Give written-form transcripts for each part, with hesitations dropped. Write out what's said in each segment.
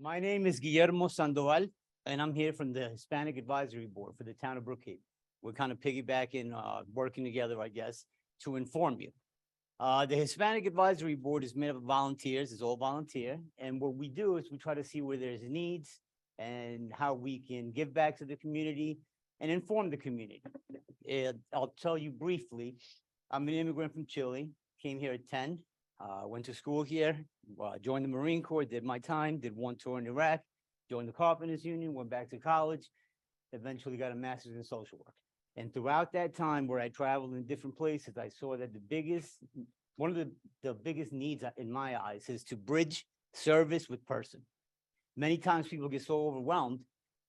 My name is Guillermo Sandoval, and I'm here from the Hispanic Advisory Board for the town of Brookhaven. We're kind of piggybacking, working together, I guess, to inform you. The Hispanic Advisory Board is made up of volunteers, it's all volunteer. And what we do is we try to see where there's needs and how we can give back to the community and inform the community. I'll tell you briefly, I'm an immigrant from Chile, came here at 10, went to school here, joined the Marine Corps, did my time, did one tour in Iraq, joined the Carpenters Union, went back to college, eventually got a master's in social work. And throughout that time where I traveled in different places, I saw that one of the biggest needs in my eyes is to bridge service with person. Many times people get so overwhelmed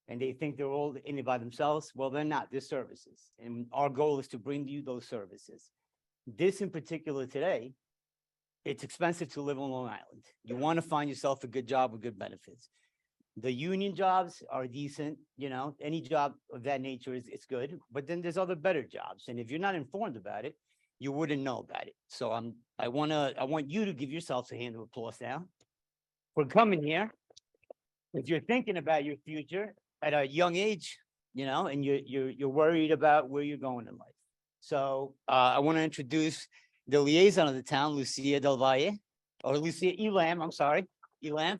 and they think they're all in it by themselves. Well, they're not, they're services. And our goal is to bring you those services. This in particular today, it's expensive to live on Long Island. You want to find yourself a good job with good benefits. The union jobs are decent, you know, any job of that nature it's good, but then there's other better jobs. And if you're not informed about it, you wouldn't know about it. So I want you to give yourselves a hand of applause now for coming here. If you're thinking about your future at a young age, you know, and you're worried about where you're going in life. So I want to introduce the liaison of the town, Lucia Del Valle, or Lucia Elam, I'm sorry, Elam.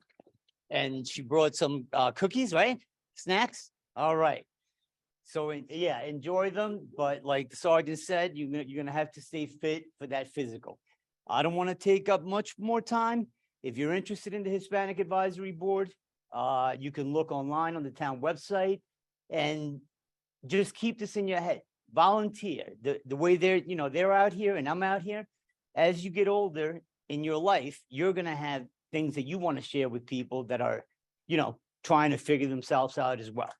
And she brought some cookies, right? Snacks. All right. So yeah, enjoy them. But like the sergeant said, you're gonna have to stay fit for that physical. I don't want to take up much more time. If you're interested in the Hispanic Advisory Board, you can look online on the town website and just keep this in your head. Volunteer. The way they're out here and I'm out here. As you get older in your life, you're gonna have things that you want to share with people that are, you know, trying to figure themselves out as well.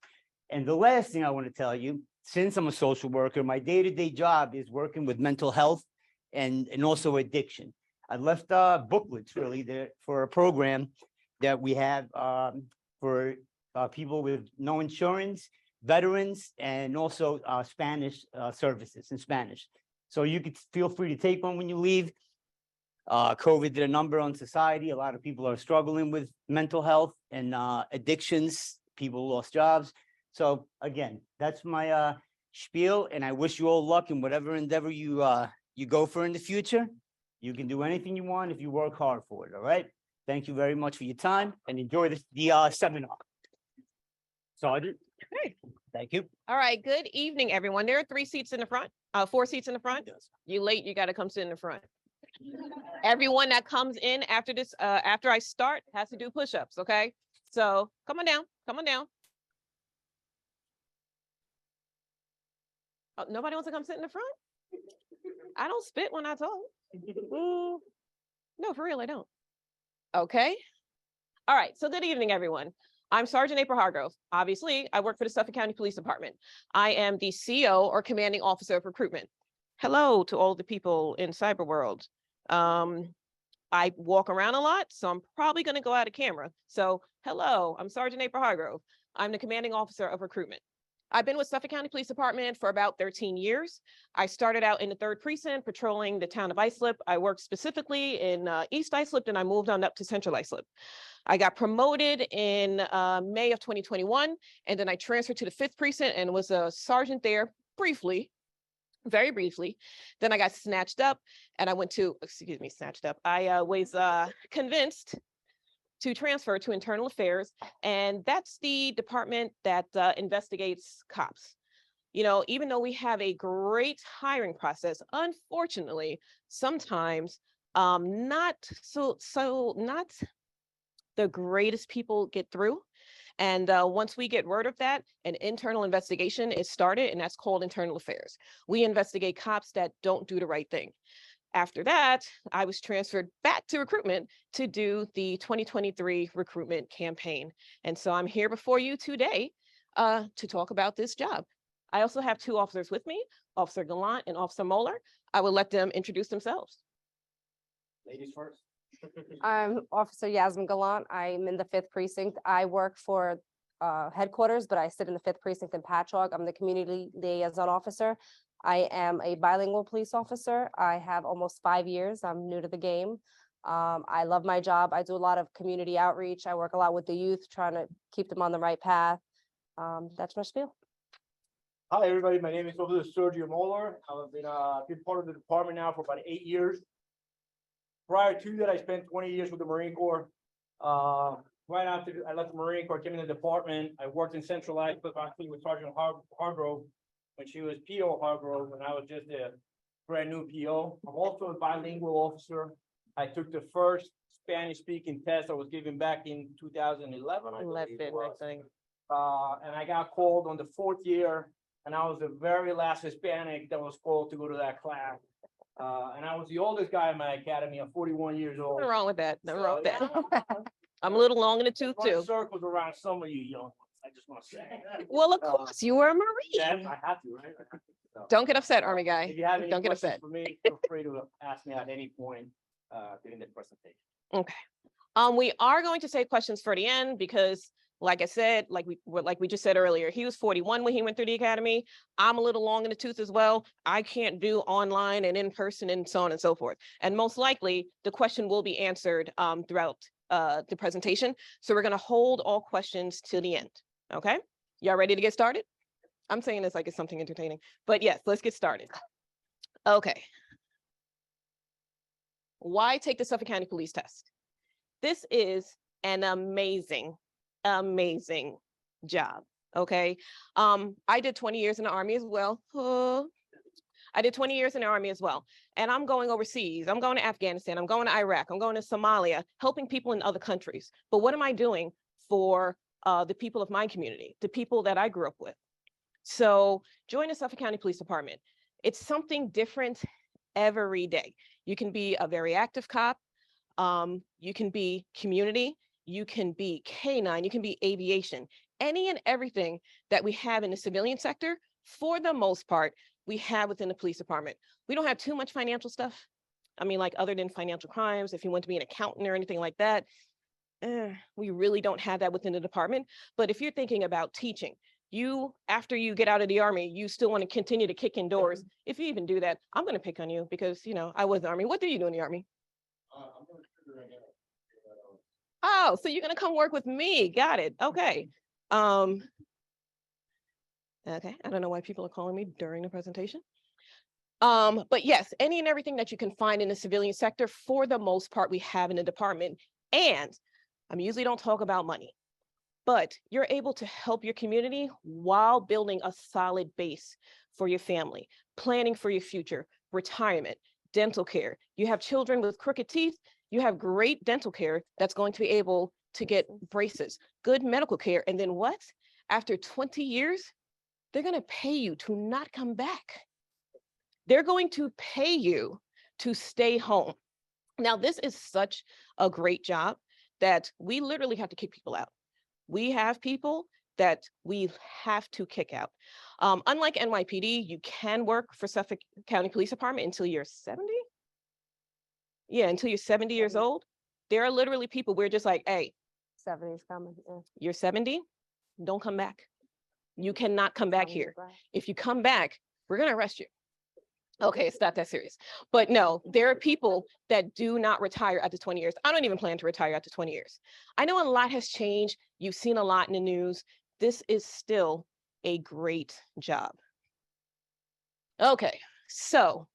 And the last thing I want to tell you, since I'm a social worker, my day-to-day job is working with mental health and also addiction. I left booklets really there for a program that we have for people with no insurance, veterans, and also Spanish services in Spanish. So you could feel free to take one when you leave. COVID did a number on society. A lot of people are struggling with mental health and addictions. People lost jobs. So again, that's my spiel, and I wish you all luck in whatever endeavor you go for in the future. You can do anything you want if you work hard for it. All right. Thank you very much for your time and enjoy the seminar. Sergeant. Hey. Thank you. All right. Good evening, everyone. There are 4 seats in the front. Yes. You late, you got to come sit in the front. Everyone that comes in after this, after I start, has to do push-ups. Okay. So come on down. Come on down. Oh, nobody wants to come sit in the front? I don't spit when I talk. No, for real, I don't. Okay. All right. So good evening, everyone. I'm Sergeant April Hargrove. Obviously, I work for the Suffolk County Police Department. I am the CO or Commanding Officer of Recruitment. Hello to all the people in cyber world. I walk around a lot, so I'm probably going to go out of camera. So hello, I'm Sergeant April Hargrove. I'm the Commanding Officer of Recruitment. I've been with Suffolk County Police Department for about 13 years. I started out in the 3rd Precinct patrolling the town of Islip. I worked specifically in East Islip, and I moved on up to Central Islip. I got promoted in May of 2021, and then I transferred to the 5th Precinct and was a sergeant there briefly, very briefly. Then I got snatched up and I went to, I was convinced to transfer to Internal Affairs, and that's the department that investigates cops. You know, even though we have a great hiring process, unfortunately, sometimes not the greatest people get through. And once we get word of that, an internal investigation is started, and that's called Internal Affairs. We investigate cops that don't do the right thing. After that, I was transferred back to recruitment to do the 2023 recruitment campaign. And so I'm here before you today to talk about this job. I also have 2 officers with me, Officer Gallant and Officer Moeller. I will let them introduce themselves. Ladies first. I'm Officer Yasmin Gallant. I'm in the 5th Precinct. I work for headquarters, but I sit in the 5th Precinct in Patchogue. I'm the Community Liaison Officer. I am a bilingual police officer. I have almost 5 years. I'm new to the game. I love my job. I do a lot of community outreach. I work a lot with the youth, trying to keep them on the right path. That's my spiel. Hi, everybody. My name is Officer Sergio Moller. I've been part of the department now for about 8 years. Prior to that, I spent 20 years with the Marine Corps. Right after I left the Marine Corps, came in the department. I worked in centralized, but actually with Sergeant Hargrove when she was PO Hargrove, when I was just a brand new PO. I'm also a bilingual officer. I took the first Spanish speaking test I was given back in 2011. I believe it was. And I got called on the 4th year, and I was the very last Hispanic that was called to go to that class. And I was the oldest guy in my academy. I'm 41 years old. Nothing wrong with that. Nothing wrong with that. I'm a little long in the tooth Run too. circles around some of you young ones, I just want to say. Well, of course, you were a Marine. Yeah, I have to, right? So, Don't get upset, Army guy. if you have any Don't get questions upset. for me, feel free to ask me at any point during the presentation. Okay. We are going to save questions for the end because, like I said, like we just said earlier, he was 41 when he went through the academy. I'm a little long in the tooth as well. I can't do online and in person and so on and so forth. And most likely the question will be answered throughout the presentation. So we're going to hold all questions till the end. Okay. Y'all ready to get started? I'm saying this like it's something entertaining, but yes, let's get started. Okay. Why take the Suffolk County Police Test? This is an amazing job. Okay. I did 20 years in the Army as well. I did 20 years in the Army as well. And I'm going overseas. I'm going to Afghanistan. I'm going to Iraq. I'm going to Somalia, helping people in other countries. But what am I doing for the people of my community, the people that I grew up with? So join the Suffolk County Police Department. It's something different every day. You can be a very active cop. You can be community. You can be K-9. You can be aviation. Any and everything that we have in the civilian sector, for the most part, we have within the police department. We don't have too much financial stuff. I mean, like other than financial crimes, if you want to be an accountant or anything like that, we really don't have that within the department. But if you're thinking about teaching, after you get out of the Army, you still want to continue to kick in doors. If you even do that, I'm going to pick on you because, you know, I was in the Army. What did you do in the Army? Oh, so you're going to come work with me. Got it. Okay. Okay. I don't know why people are calling me during the presentation. But yes, any and everything that you can find in the civilian sector, for the most part, we have in the department. And I usually don't talk about money, but you're able to help your community while building a solid base for your family, planning for your future, retirement, dental care. You have children with crooked teeth, you have great dental care that's going to be able to get braces, good medical care. And then what? After 20 years, they're going to pay you to not come back. They're going to pay you to stay home. Now, this is such a great job that we literally have to kick people out. We have people that we have to kick out. Unlike NYPD, you can work for Suffolk County Police Department until you're 70. Yeah, until you're 70 years old. There are literally people we're just like, hey, 70's coming. Yeah. you're 70, don't come back. You cannot come back here. If you come back, we're going to arrest you. Okay, it's not that serious. But no, there are people that do not retire after 20 years. I don't even plan to retire after 20 years. I know a lot has changed. You've seen a lot in the news. This is still a great job. Okay, so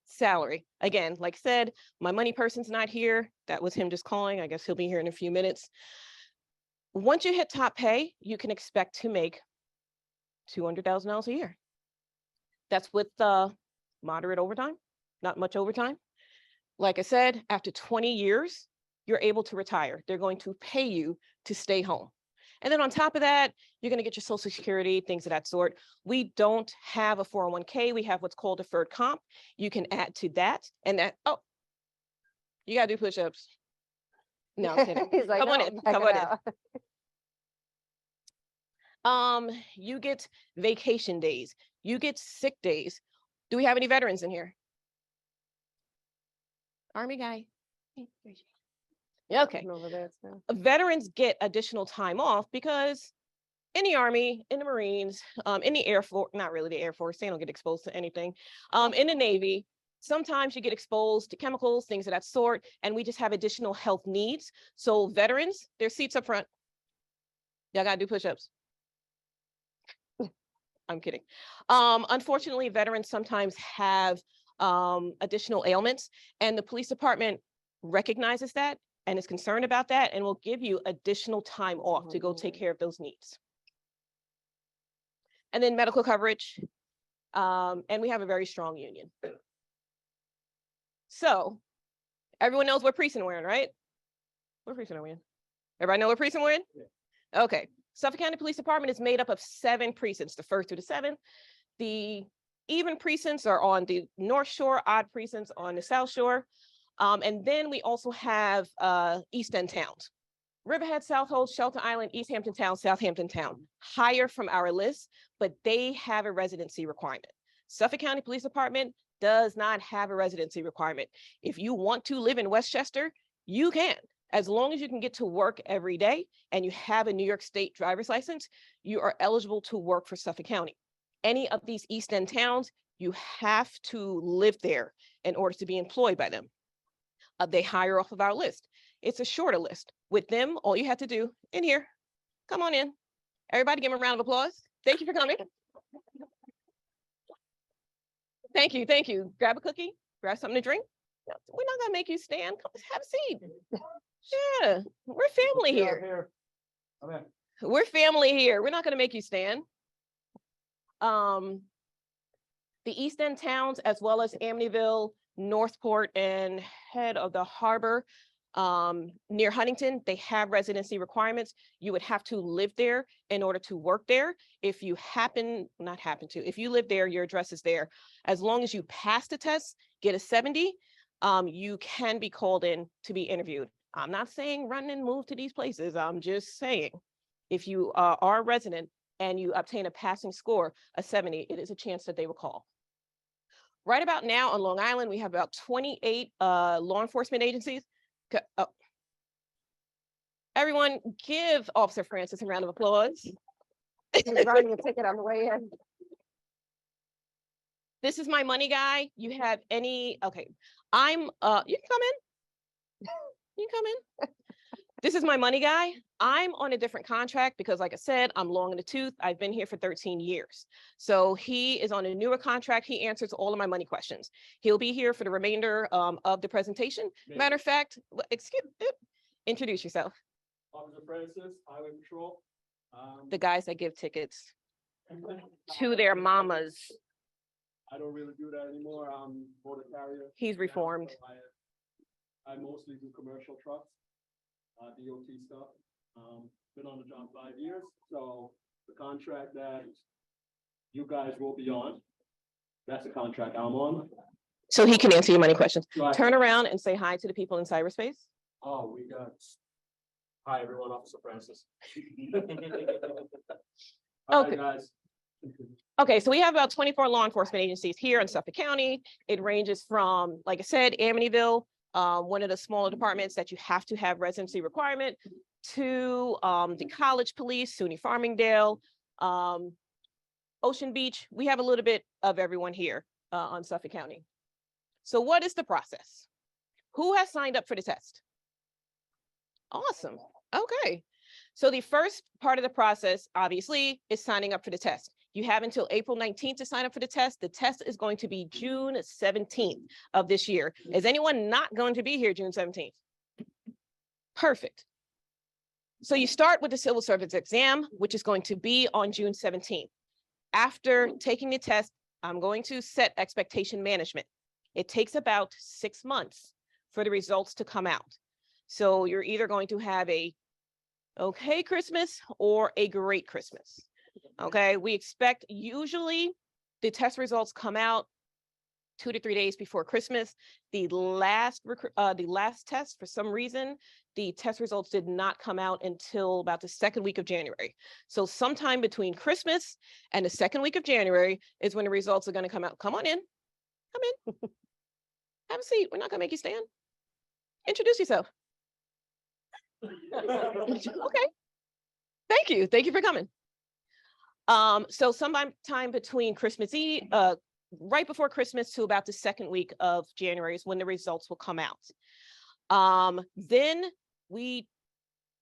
salary. Again, like I said, my money person's not here. That was him just calling. I guess he'll be here in a few minutes. Once you hit top pay, you can expect to make $200,000 a year. That's with moderate overtime, not much overtime. Like I said, after 20 years, you're able to retire. They're going to pay you to stay home. And then on top of that, you're going to get your Social Security, things of that sort. We don't have a 401k. We have what's called deferred comp. You can add to that and that. Oh, you got to do push-ups. No, I'm kidding. He's like, Come on "No, in. back Come it on in. out." You get vacation days. You get sick days. Do we have any veterans in here? Army guy. Yeah, okay. I'm over there too. Veterans get additional time off because in the Army, in the Marines, in the Air Force, not really the Air Force, they don't get exposed to anything. In the Navy, sometimes you get exposed to chemicals, things of that sort, and we just have additional health needs. So veterans, there's seats up front. Y'all gotta do push-ups. I'm kidding. Unfortunately, veterans sometimes have additional ailments, and the police department recognizes that and is concerned about that and will give you additional time off to go take care of those needs. And then medical coverage, and we have a very strong union. So everyone knows what precinct we're in, right? What precinct are we in? Everybody know what precinct we're in? Yeah. Okay. Suffolk County Police Department is made up of 7 precincts, the 1st through the 7th. The even precincts are on the North Shore, odd precincts on the South Shore. And then we also have East End towns. Riverhead, Southold, Shelter Island, East Hampton Town, Southampton Town, higher from our list, but they have a residency requirement. Suffolk County Police Department does not have a residency requirement. If you want to live in Westchester, you can. As long as you can get to work every day and you have a New York State driver's license, you are eligible to work for Suffolk County. Any of these East End towns, you have to live there in order to be employed by them. They hire off of our list. It's a shorter list. With them, all you have to do in here, come on in. Everybody give them a round of applause. Thank you for coming. Thank you, thank you. Grab a cookie, grab something to drink. We're not gonna make you stand. Come have a seat. Yeah, we're family here. We're family here. We're not gonna make you stand. The East End towns, as well as Amityville, Northport, and head of the harbor, near Huntington, they have residency requirements. You would have to live there in order to work there. If you if you live there, your address is there. As long as you pass the test, get a 70, you can be called in to be interviewed. I'm not saying run and move to these places. I'm just saying, if you are a resident and you obtain a passing score, a 70, it is a chance that they will call. Right about now on Long Island, we have about 28 law enforcement agencies. Oh. Everyone give Officer Francis a round of applause. He's writing a ticket on the way in. This is my money guy. You have any, okay. You can come in. You can come in. This is my money guy. I'm on a different contract because, like I said, I'm long in the tooth. I've been here for 13 years. So he is on a newer contract. He answers all of my money questions. He'll be here for the remainder of the presentation. Matter of fact, introduce yourself. Officer Francis, Highway Patrol. The guys that give tickets to their mamas. I don't really do that anymore. I'm motor carrier. He's reformed. So I mostly do commercial trucks. DOT stuff. Been on the job 5 years, so the contract that you guys will be on, that's the contract I'm on. So he can answer your money questions. Right. Turn around and say hi to the people in cyberspace. Oh, we got. Hi, everyone. Officer Francis. Okay. Hi, guys. Okay, so we have about 24 law enforcement agencies here in Suffolk County. It ranges from, like I said, Amityville, one of the smaller departments that you have to have residency requirement, to the College Police, SUNY Farmingdale, Ocean Beach. We have a little bit of everyone here on Suffolk County. So what is the process? Who has signed up for the test? Awesome. Okay. So the first part of the process, obviously, is signing up for the test. You have until April 19th to sign up for the test. The test is going to be June 17th of this year. Is anyone not going to be here June 17th? Perfect. So you start with the civil service exam, which is going to be on June 17th. After taking the test, I'm going to set expectation management. It takes about 6 months for the results to come out. So you're either going to have a okay Christmas or a great Christmas. Okay, we expect usually the test results come out 2 to 3 days before Christmas. The last test, for some reason, the test results did not come out until about the second week of January. So sometime between Christmas and the second week of January is when the results are going to come out. Come on in. Come in. Have a seat. We're not going to make you stand. Introduce yourself. Okay. Thank you. Thank you for coming. So sometime between Christmas Eve, right before Christmas to about the second week of January is when the results will come out. Then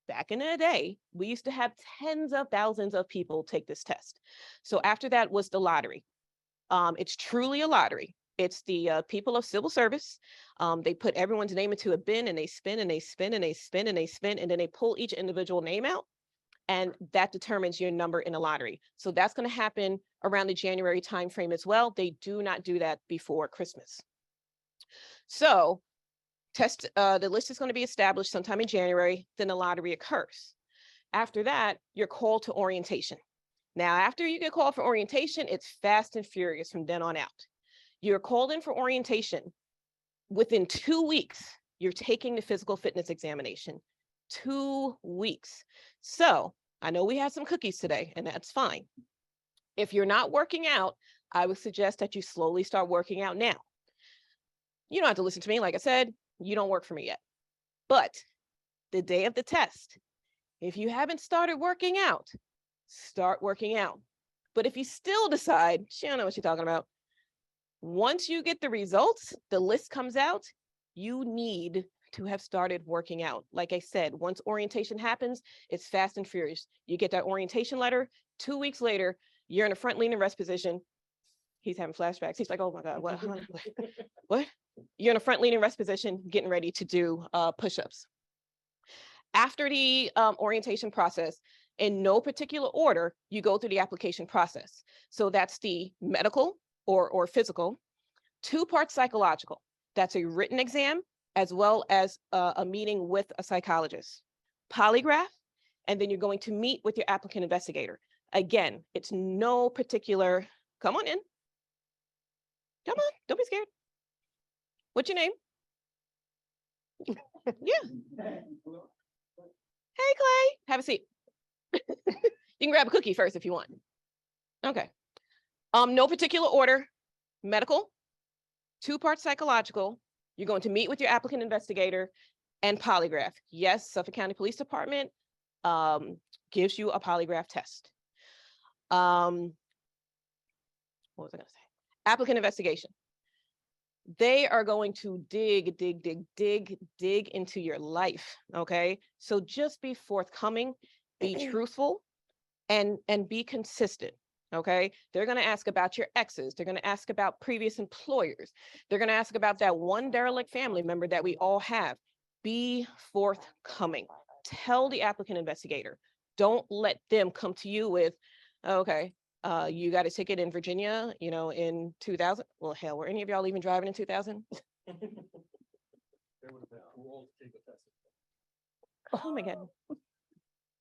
back in the day, we used to have tens of thousands of people take this test. So after that was the lottery. It's truly a lottery. It's the people of civil service. They put everyone's name into a bin and they spin and they spin and they spin and they spin, and then they pull each individual name out. And that determines your number in a lottery. So that's going to happen around the January timeframe as well. They do not do that before Christmas. So the list is going to be established sometime in January, then the lottery occurs. After that, you're called to orientation. Now, after you get called for orientation, it's fast and furious from then on out. You're called in for orientation. Within 2 weeks, you're taking the physical fitness examination. 2 weeks. So I know we had some cookies today, and that's fine. If you're not working out, I would suggest that you slowly start working out now. You don't have to listen to me. Like I said, you don't work for me yet. But the day of the test, if you haven't started working out, start working out. But if you still decide, she don't know what she's talking about, once you get the results, the list comes out, you need to have started working out. Like I said, once orientation happens, it's fast and furious. You get that orientation letter, 2 weeks later, you're in a front leaning rest position. He's having flashbacks. He's like, oh my God, what? What? You're in a front leaning rest position, getting ready to do push-ups. After the orientation process, in no particular order, you go through the application process. So that's the medical or physical, 2-part psychological. That's a written exam, as well as a meeting with a psychologist. Polygraph, and then you're going to meet with your applicant investigator. Again, it's no particular, come on in. Come on, don't be scared. What's your name? Yeah. Hey, Clay, have a seat. You can grab a cookie first if you want. Okay. No particular order, medical, 2-part psychological. You're going to meet with your applicant investigator and polygraph. Yes, Suffolk County Police Department gives you a polygraph test. What was I going to say? Applicant investigation. They are going to dig into your life, okay? So just be forthcoming, be truthful, and be consistent, okay? They're gonna ask about your exes. They're gonna ask about previous employers. They're gonna ask about that one derelict family member that we all have. Be forthcoming. Tell the applicant investigator. Don't let them come to you with, okay, you got a ticket in Virginia, you know, in 2000. Well, hell, were any of y'all even driving in 2000? They would have been too old to take the test. Oh my God.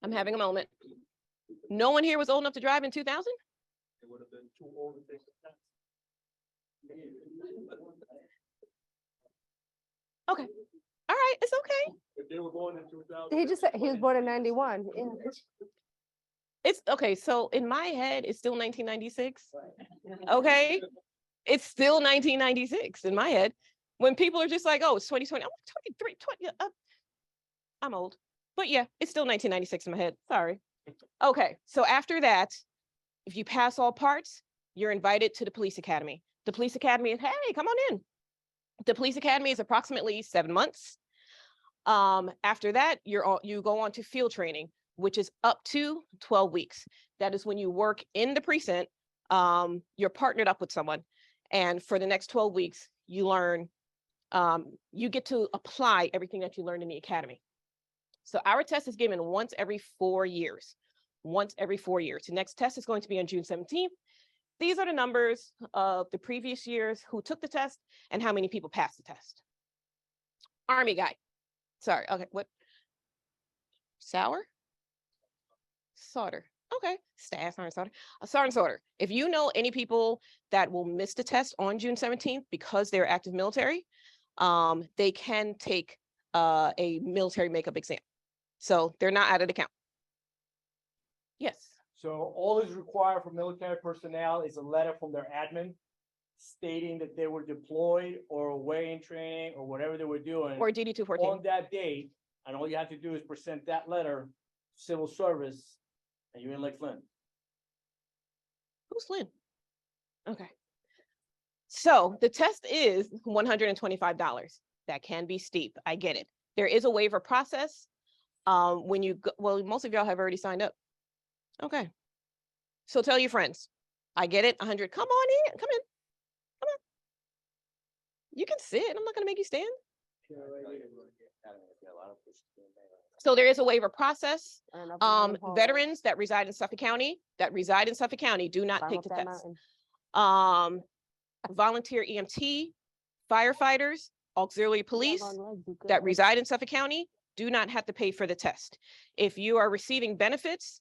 I'm having a moment. No one here was old enough to drive in 2000? They would have been too old to take the test. Okay. All right, it's okay. If they were born in 2000. He just said he was born in 91. Yeah. It's okay. So in my head, it's still 1996. Okay. It's still 1996 in my head. When people are just like, oh, it's 2020. I'm 23, 20. I'm old. But yeah, it's still 1996 in my head. Sorry. Okay. So after that, if you pass all parts, you're invited to the police academy. The police academy is, hey, come on in. The police academy is approximately 7 months. After that, you go on to field training, which is up to 12 weeks. That is when you work in the precinct. You're partnered up with someone. And for the next 12 weeks, you learn, you get to apply everything that you learned in the academy. So our test is given once every 4 years. Once every 4 years. The next test is going to be on June 17th. These are the numbers of the previous years who took the test and how many people passed the test. Army guy. Sorry, okay, what? Sour? Sauter. Okay, staff, Sergeant Sauter. Sergeant Sauter, if you know any people that will miss the test on June 17th because they're active military, they can take a military makeup exam. So they're not out of the count. Yes. So all is required for military personnel is a letter from their admin stating that they were deployed or away in training or whatever they were doing Or DD 214. on that date. And all you have to do is present that letter, civil service, and you're in Lake Flint. Who's Lynn? Okay. So the test is $125. That can be steep. I get it. There is a waiver process. When you go, well, most of y'all have already signed up. Okay. So tell your friends. I get it. 100. Come on in. Come in. Come on. You can sit. I'm not going to make you stand. So there is a waiver process. Veterans that reside in Suffolk County, do not take the test. Volunteer EMT, firefighters, auxiliary police that reside in Suffolk County do not have to pay for the test. If you are receiving benefits,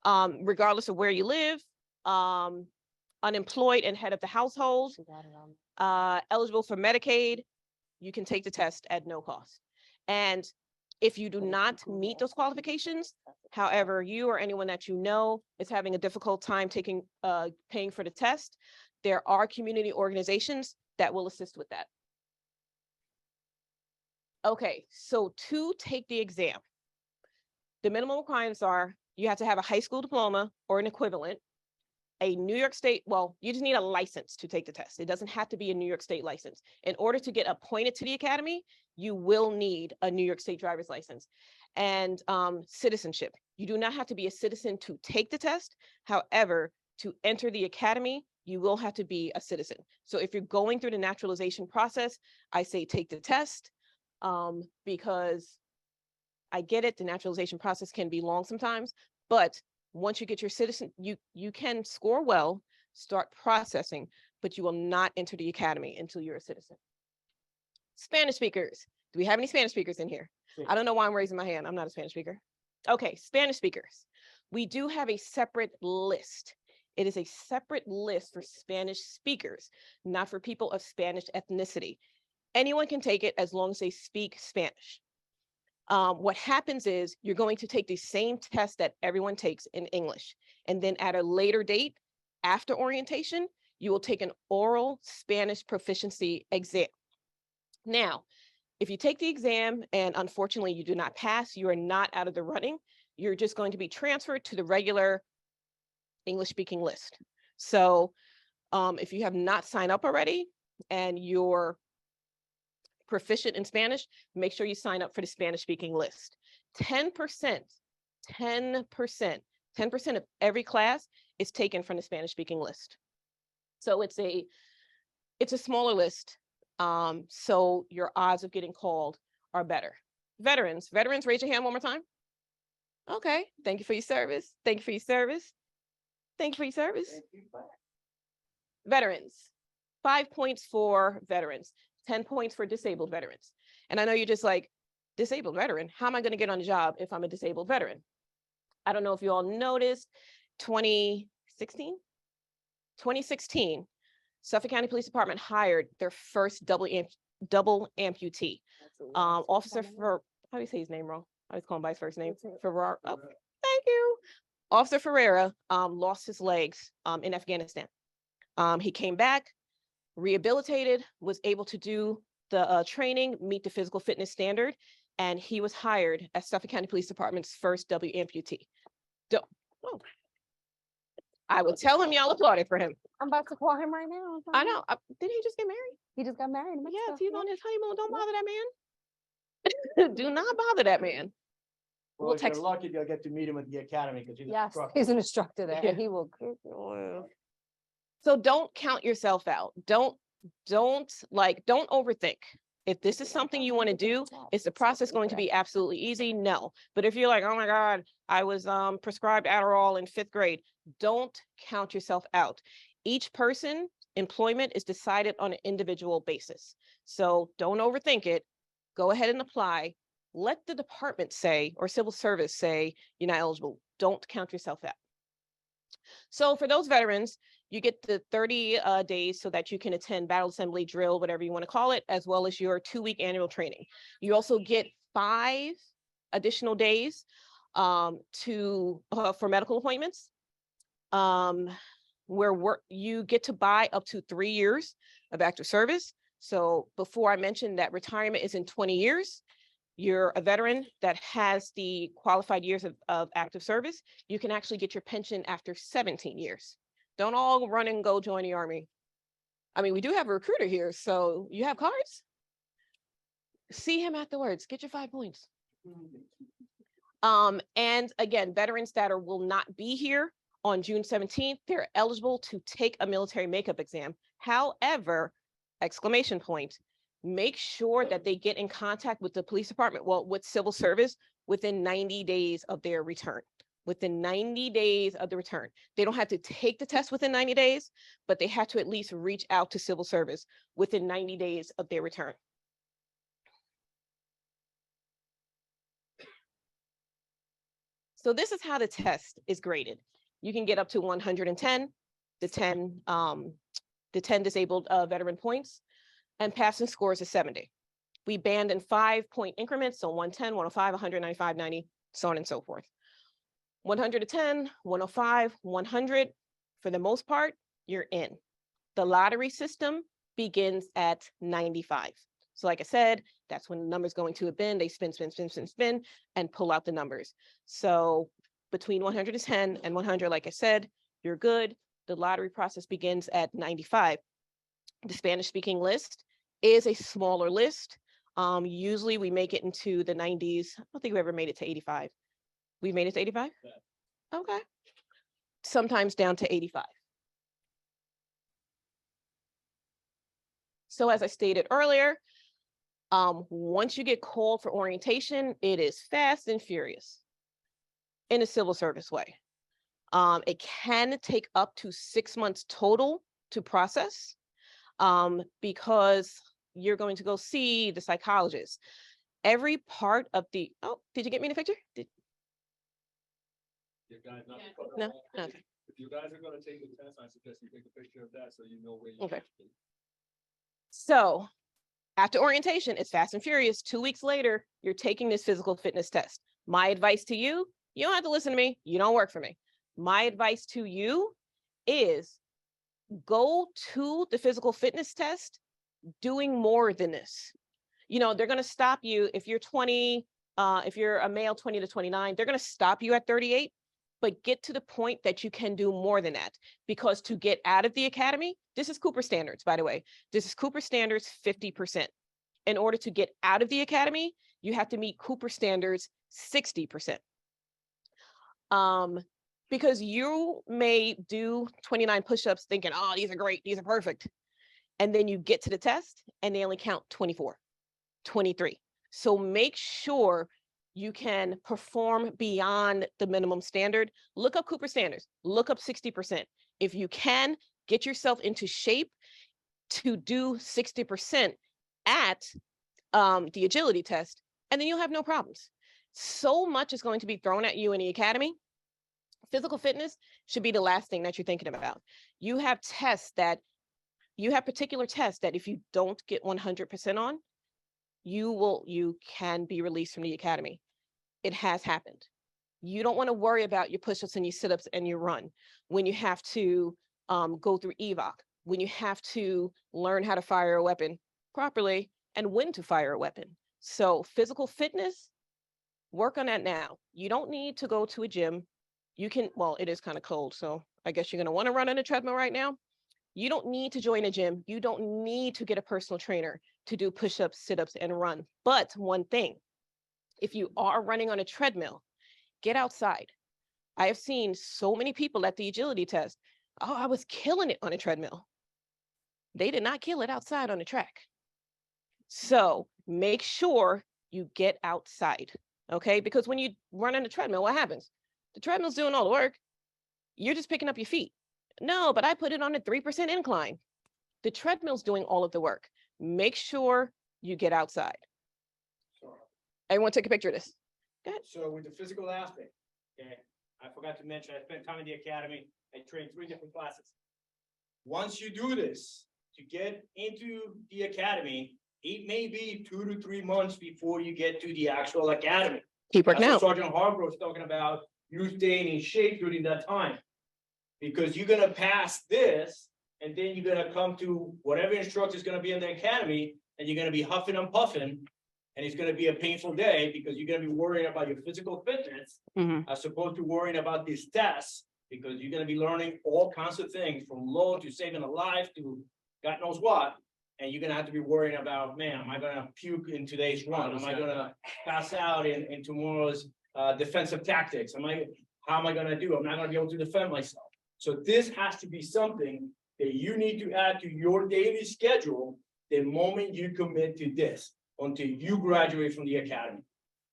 regardless of where you live, unemployed and head of the household, eligible for Medicaid, you can take the test at no cost. And if you do not meet those qualifications, however, you or anyone that you know is having a difficult time paying for the test, there are community organizations that will assist with that. Okay, so to take the exam, the minimum requirements are you have to have a high school diploma or an equivalent, a New York State, well, you just need a license to take the test. It doesn't have to be a New York State license. In order to get appointed to the academy, you will need a New York State driver's license and citizenship. You do not have to be a citizen to take the test. However, to enter the academy, you will have to be a citizen. So if you're going through the naturalization process, I say take the test because I get it, the naturalization process can be long sometimes, but once you get your citizen, you can score well, start processing, but you will not enter the academy until you're a citizen. Spanish speakers. Do we have any Spanish speakers in here? I don't know why I'm raising my hand. I'm not a Spanish speaker. Okay, Spanish speakers. We do have a separate list. It is a separate list for Spanish speakers, not for people of Spanish ethnicity. Anyone can take it as long as they speak Spanish. What happens is you're going to take the same test that everyone takes in English. And then at a later date, after orientation, you will take an oral Spanish proficiency exam. Now, if you take the exam and unfortunately you do not pass, you are not out of the running. You're just going to be transferred to the regular English speaking list. So if you have not signed up already and you're proficient in Spanish, make sure you sign up for the Spanish speaking list. 10% of every class is taken from the Spanish speaking list. So it's a smaller list. So your odds of getting called are better. Veterans, raise your hand one more time. Okay, thank you for your service. Thank you for your service. Thank you for your service. Veterans, 5 points for veterans, 10 points for disabled veterans. And I know you're just like, disabled veteran, how am I going to get on a job if I'm a disabled veteran? I don't know if you all noticed, 2016, Suffolk County Police Department hired their first double amputee. Officer for, how do you say his name wrong? I was calling by his first name. Ferrara. Oh, thank you. Officer Ferreira lost his legs in Afghanistan. He came back, rehabilitated, was able to do the training, meet the physical fitness standard, and he was hired as Suffolk County Police Department's first W amputee. Oh. I would tell him y'all applauded for him. I'm about to call him right now. I know. Did he just get married? He just got married. Yes, he's on his honeymoon. Don't bother that man. Do not bother that man. Well, We'll if you're text. lucky, you'll get to meet him at the academy because he's a Yes, instructor. he's an instructor there, Yeah. and he will. So don't count yourself out. Don't overthink. If this is something you want to do, is the process going to be absolutely easy? No. But if you're like, oh my God, I was prescribed Adderall in 5th grade, don't count yourself out. Each person, employment is decided on an individual basis. So don't overthink it. Go ahead and apply. Let the department say, or civil service say, you're not eligible. Don't count yourself out. So for those veterans, you get the 30 days so that you can attend battle assembly, drill, whatever you want to call it, as well as your 2-week annual training. You also get 5 additional days for medical appointments, where you get to buy up to 3 years of active service. So before I mentioned that retirement is in 20 years, you're a veteran that has the qualified years of active service, you can actually get your pension after 17 years. Don't all run and go join the Army. I mean, we do have a recruiter here, so you have cards? See him afterwards, get your 5 points. And again, veterans that will not be here on June 17th, they're eligible to take a military makeup exam. However, exclamation point, make sure that they get in contact with the police department, well, with civil service within 90 days of their return. Within 90 days of the return. They don't have to take the test within 90 days, but they have to at least reach out to civil service within 90 days of their return. So this is how the test is graded. You can get up to 110, the 10 disabled veteran points, and passing scores is 70. We band in 5-point increments, so 110, 105, 195, 90, so on and so forth. 110, 105, 100, for the most part, you're in. The lottery system begins at 95. So like I said, that's when the number's going to a bin, they spin, spin, spin, spin, spin, and pull out the numbers. So between 110 and 100, like I said, you're good. The lottery process begins at 95. The Spanish-speaking list is a smaller list. Usually we make it into the 90s. I don't think we ever made it to 85. We made it to 85? Yeah. Okay. Sometimes down to 85. So as I stated earlier, once you get called for orientation, it is fast and furious in a civil service way. It can take up to 6 months total to process because you're going to go see the psychologist. Every part of the, oh, did you get me in a picture? You guys not No? Okay. If you guys are gonna take the test, I suggest you take a picture of that so you know where you. Okay. So after orientation, it's fast and furious. 2 weeks later, you're taking this physical fitness test. My advice to you, you don't have to listen to me. You don't work for me. My advice to you is go to the physical fitness test doing more than this. You know, they're going to stop you if you're 20, if you're a male 20 to 29, they're going to stop you at 38, but get to the point that you can do more than that. Because to get out of the academy, this is Cooper standards, by the way, this is Cooper standards 50%. In order to get out of the academy, you have to meet Cooper standards 60%. Because you may do 29 push-ups thinking, oh, these are great, these are perfect. And then you get to the test and they only count 24, 23. So make sure you can perform beyond the minimum standard. Look up Cooper standards, look up 60%. If you can, get yourself into shape to do 60% at the agility test, and then you'll have no problems. So much is going to be thrown at you in the academy. Physical fitness should be the last thing that you're thinking about. You have particular tests that if you don't get 100% on, you can be released from the academy. It has happened. You don't want to worry about your push-ups and your sit-ups and your run when you have to go through EVOC, when you have to learn how to fire a weapon properly and when to fire a weapon. So physical fitness, work on that now. You don't need to go to a gym. You can, well, it is kind of cold, so I guess you're going to want to run on a treadmill right now. You don't need to join a gym. You don't need to get a personal trainer to do push-ups, sit-ups, and run. But one thing, if you are running on a treadmill, get outside. I have seen so many people at the agility test. Oh, I was killing it on a treadmill. They did not kill it outside on the track. So make sure you get outside, okay? Because when you run on a treadmill, what happens? The treadmill's doing all the work. You're just picking up your feet. No, but I put it on a 3% incline. The treadmill's doing all of the work. Make sure you get outside. So, Everyone take a picture of this. Go ahead. so with the physical aspect, okay, I forgot to mention, I spent time in the academy, I trained 3 different classes. Once you do this, to get into the academy, it may be 2 to 3 months before you get to the actual academy. Keep working That's out. what Sergeant Hargrove's talking about, you staying in shape during that time. Because you're gonna pass this, and then you're gonna come to whatever instructor is gonna be in the academy, and you're gonna be huffing and puffing. And it's gonna be a painful day because you're gonna be worrying about your physical fitness, as opposed to worrying about these tests, because you're gonna be learning all kinds of things from law to saving a life to God knows what, and you're gonna have to be worrying about, man, am I gonna puke in today's run? Am I gonna pass out in tomorrow's defensive tactics? How am I gonna do? I'm not gonna be able to defend myself. So this has to be something that you need to add to your daily schedule the moment you commit to this, until you graduate from the academy.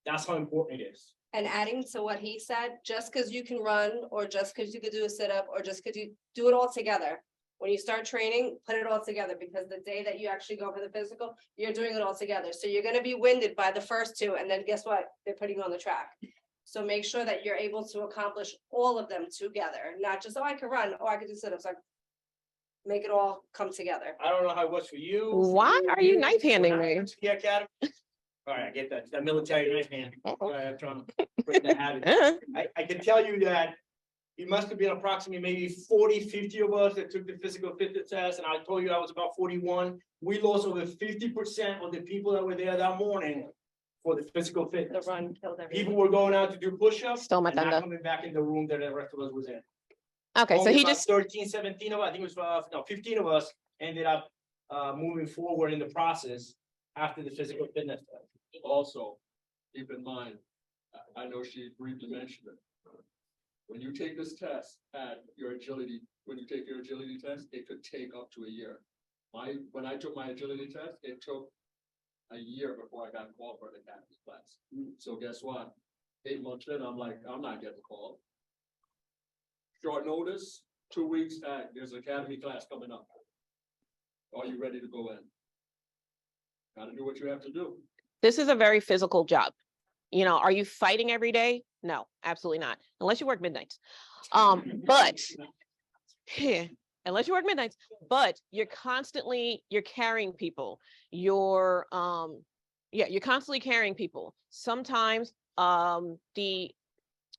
That's how important it is. And adding to what he said, just because you can run, or just because you could do a sit-up, or just because you do it all together. When you start training, put it all together, because the day that you actually go for the physical, you're doing it all together. So you're gonna be winded by the first two, and then guess what? They're putting you on the track. So make sure that you're able to accomplish all of them together, not just, oh, I can run, oh, I can do sit-ups, like. Make it all come together. I don't know how it was for you. Why are you knife handing When I me? went to the academy. All right, I get that military knife hand. I'm trying to break the habit. I can tell you that it must have been approximately maybe 40, 50 of us that took the physical fitness test, and I told you I was about 41. We lost over 50% of the people that were there that morning for the physical The fitness. run killed everyone. People were going out to do push-ups Stole my and not thunder. coming back in the room that the rest of us was in. Okay, so Only he about just, 13, 17 of us, I think it was, no, 15 of us ended up moving forward in the process after the physical fitness test. Also, keep in mind, I know she briefly mentioned it. When you take this test at your agility, when you take your agility test, it could take up to a year. When I took my agility test, it took a year before I got called for the academy class. So guess what? 8 months in, I'm like, I'm not getting called. Short notice, 2 weeks, there's an academy class coming up. Are you ready to go in? Gotta do what you have to do. this is a very physical job. You know, are you fighting every day? No, absolutely not, unless you work midnights. But yeah, unless you work midnights, but you're carrying people. You're constantly carrying people. Sometimes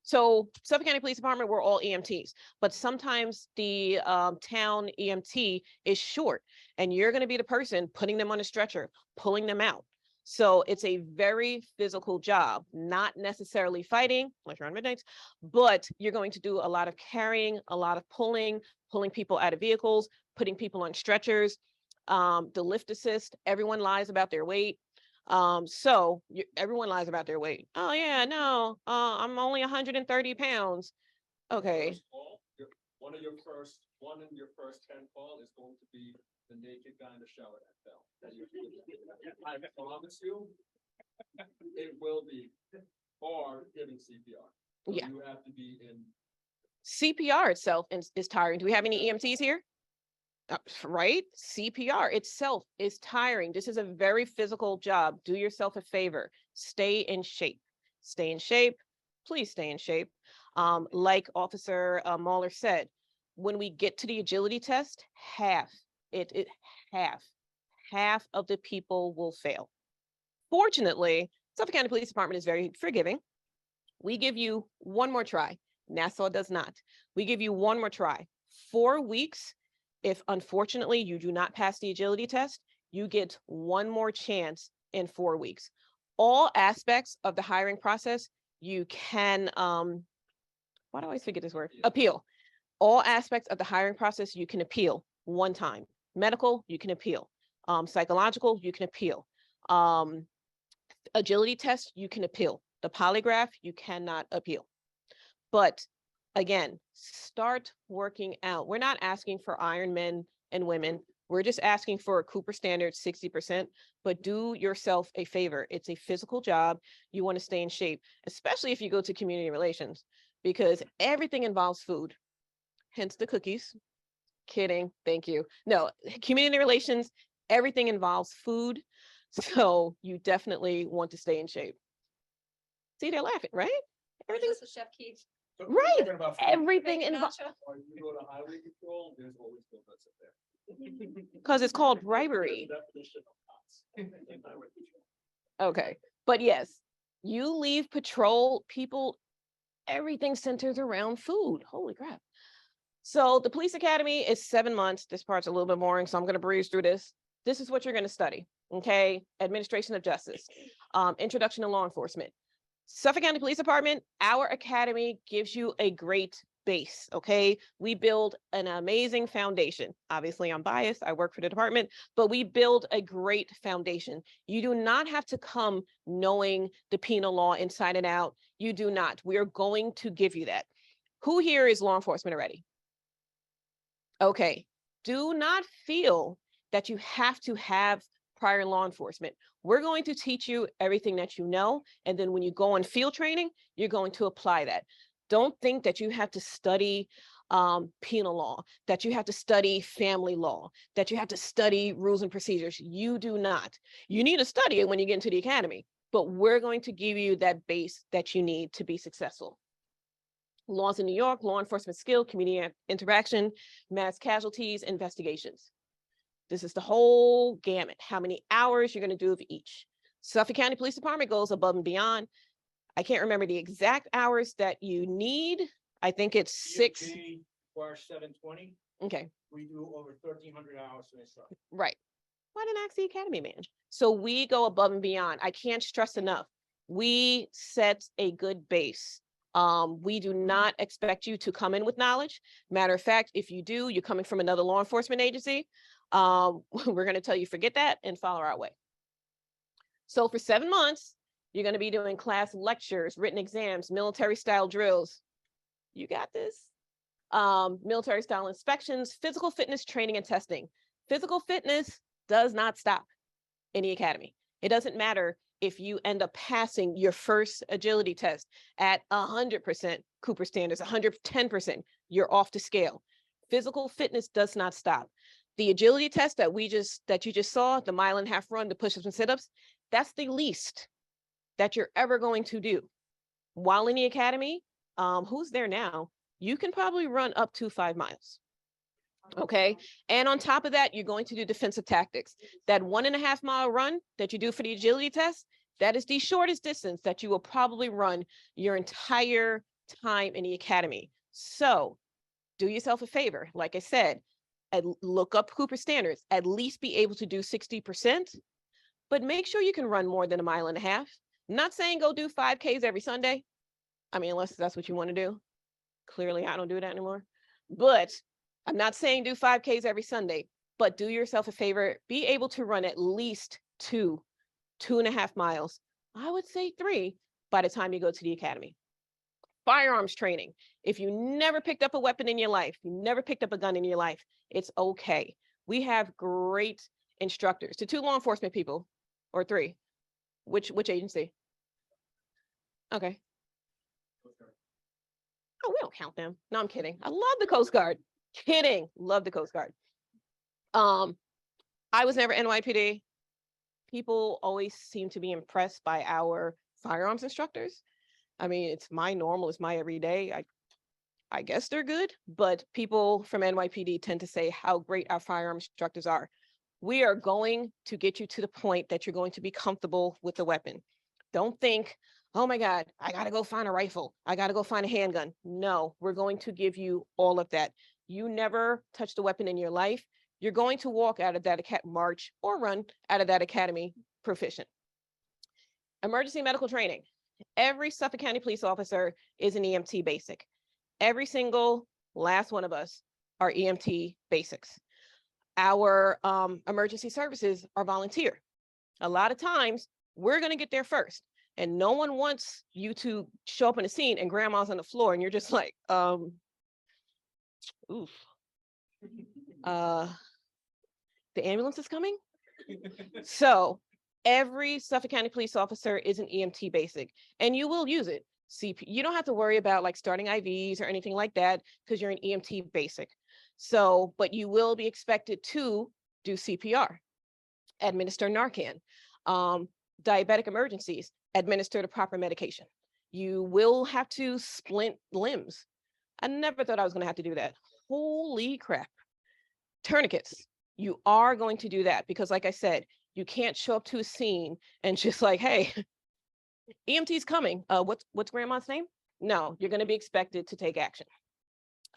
so Suffolk County Police Department, we're all EMTs, but sometimes the town EMT is short, and you're going to be the person putting them on a stretcher, pulling them out. So it's a very physical job, not necessarily fighting, unless you're on midnights, but you're going to do a lot of carrying, a lot of pulling people out of vehicles, putting people on stretchers, the lift assist, everyone lies about their weight. Everyone lies about their weight. Oh yeah, no, I'm only 130 pounds. Okay. First call, one in your first 10 call is going to be the naked guy in the shower that fell. I promise you, it will be, or giving CPR. So Yeah. you have to be in. CPR itself is tiring. Do we have any EMTs here? Right? CPR itself is tiring. This is a very physical job. Do yourself a favor. Stay in shape. Stay in shape. Please stay in shape. Like Officer Mahler said, when we get to the agility test, half of the people will fail. Fortunately, Suffolk County Police Department is very forgiving. We give you one more try. Nassau does not. We give you one more try. 4 weeks. If unfortunately you do not pass the agility test, you get one more chance in 4 weeks. All aspects of the hiring process, you can, why do I always forget this word? Appeal. All aspects of the hiring process, you can appeal one time. Medical, you can appeal. Psychological, you can appeal. Agility test, you can appeal. The polygraph, you cannot appeal. But again, start working out. We're not asking for Iron men and women. We're just asking for a Cooper standard 60%, but do yourself a favor. It's a physical job. You want to stay in shape, especially if you go to community relations, because everything involves food, hence the cookies. Kidding. Thank you. No, community relations, everything involves food. So you definitely want to stay in shape. See, they're laughing, right? Everything's Chef Keith. So right. talking about food. Everything involves, Or you go to highway control, there's always donuts up there. because it's called bribery. Definition of cops in highway control. Okay, but yes, you leave patrol, people, everything centers around food. Holy crap. So the police academy is 7 months. This part's a little bit boring, so I'm going to breeze through this. This is what you're going to study. Okay. Administration of justice, introduction to law enforcement. Suffolk County Police Department, our academy gives you a great base, okay? We build an amazing foundation. Obviously, I'm biased. I work for the department, but we build a great foundation. You do not have to come knowing the penal law inside and out. You do not. We are going to give you that. Who here is law enforcement already? Okay. Do not feel that you have to have prior law enforcement. We're going to teach you everything that you know. And then when you go on field training, you're going to apply that. Don't think that you have to study penal law, that you have to study family law, that you have to study rules and procedures. You do not. You need to study it when you get into the academy, but we're going to give you that base that you need to be successful. Laws in New York, law enforcement skill, community interaction, mass casualties, investigations. This is the whole gamut. How many hours you're going to do of each. Suffolk County Police Department goes above and beyond. I can't remember the exact hours that you need. I think it's 6. Or 720, Okay, we do over 1,300 hours in this stuff. right. Why didn't I ask the academy man? So we go above and beyond. I can't stress enough. We set a good base. We do not expect you to come in with knowledge. Matter of fact, if you do, you're coming from another law enforcement agency. We're going to tell you, forget that and follow our way. So for 7 months, you're going to be doing class lectures, written exams, military style drills. You got this. Military style inspections, physical fitness training and testing. Physical fitness does not stop in the academy. It doesn't matter if you end up passing your first agility test at 100% Cooper standards, 110%, you're off to scale. Physical fitness does not stop. The agility test that you just saw, the 1.5 mile run, the push-ups and sit-ups, that's the least that you're ever going to do. While in the academy, who's there now? You can probably run up to 5 miles. Okay. And on top of that, you're going to do defensive tactics. That 1.5 mile run that you do for the agility test, that is the shortest distance that you will probably run your entire time in the academy. So do yourself a favor. Like I said, look up Cooper standards, at least be able to do 60%, but make sure you can run more than 1.5 miles. Not saying go do 5Ks every Sunday. I mean, unless that's what you want to do. Clearly, I don't do that anymore. But I'm not saying do 5Ks every Sunday, but do yourself a favor. Be able to run at least 2.5 miles. I would say 3 by the time you go to the academy. Firearms training. If you never picked up a weapon in your life, you never picked up a gun in your life, it's okay. We have great instructors. To 2 law enforcement people, or 3. Which agency? Okay. Oh, we don't count them. No, I'm kidding. I love the Coast Guard. Kidding. Love the Coast Guard. I was never NYPD. People always seem to be impressed by our firearms instructors. I mean, it's my normal, it's my everyday. I guess they're good, but people from NYPD tend to say how great our firearms instructors are. We are going to get you to the point that you're going to be comfortable with the weapon. Don't think, oh my God, I got to go find a rifle. I got to go find a handgun. No, we're going to give you all of that. You never touched a weapon in your life. You're going to walk out of that march or run out of that academy proficient. Emergency medical training. Every Suffolk County police officer is an EMT basic. Every single last one of us are EMT basics. Our emergency services are volunteer. A lot of times we're going to get there first. And no one wants you to show up in a scene and grandma's on the floor and you're just like, oof. The ambulance is coming. So every Suffolk County police officer is an EMT basic, and you will use it. You don't have to worry about like starting IVs or anything like that because you're an EMT basic. So, but you will be expected to do CPR, administer Narcan, diabetic emergencies, administer the proper medication. You will have to splint limbs. I never thought I was going to have to do that. Holy crap. Tourniquets. You are going to do that because, like I said, you can't show up to a scene and just like, hey, EMT's coming. What's grandma's name? No, you're going to be expected to take action.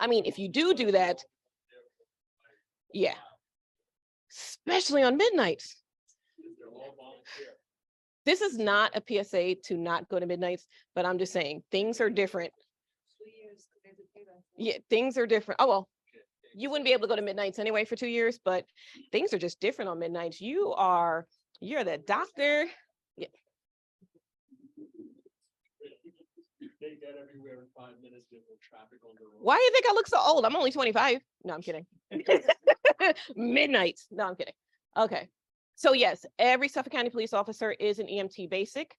I mean, if you do that, yeah, especially on midnights. This is not a PSA to not go to midnights, but I'm just saying things are different. Yeah, things are different. Oh, well, you wouldn't be able to go to midnights anyway for 2 years, but things are just different on midnights. You're the doctor. Yeah. They get everywhere in 5 minutes, there's no traffic on the road. Why do you think I look so old? I'm only 25. No, I'm kidding. Midnights. No, I'm kidding. Okay. So yes, every Suffolk County police officer is an EMT basic.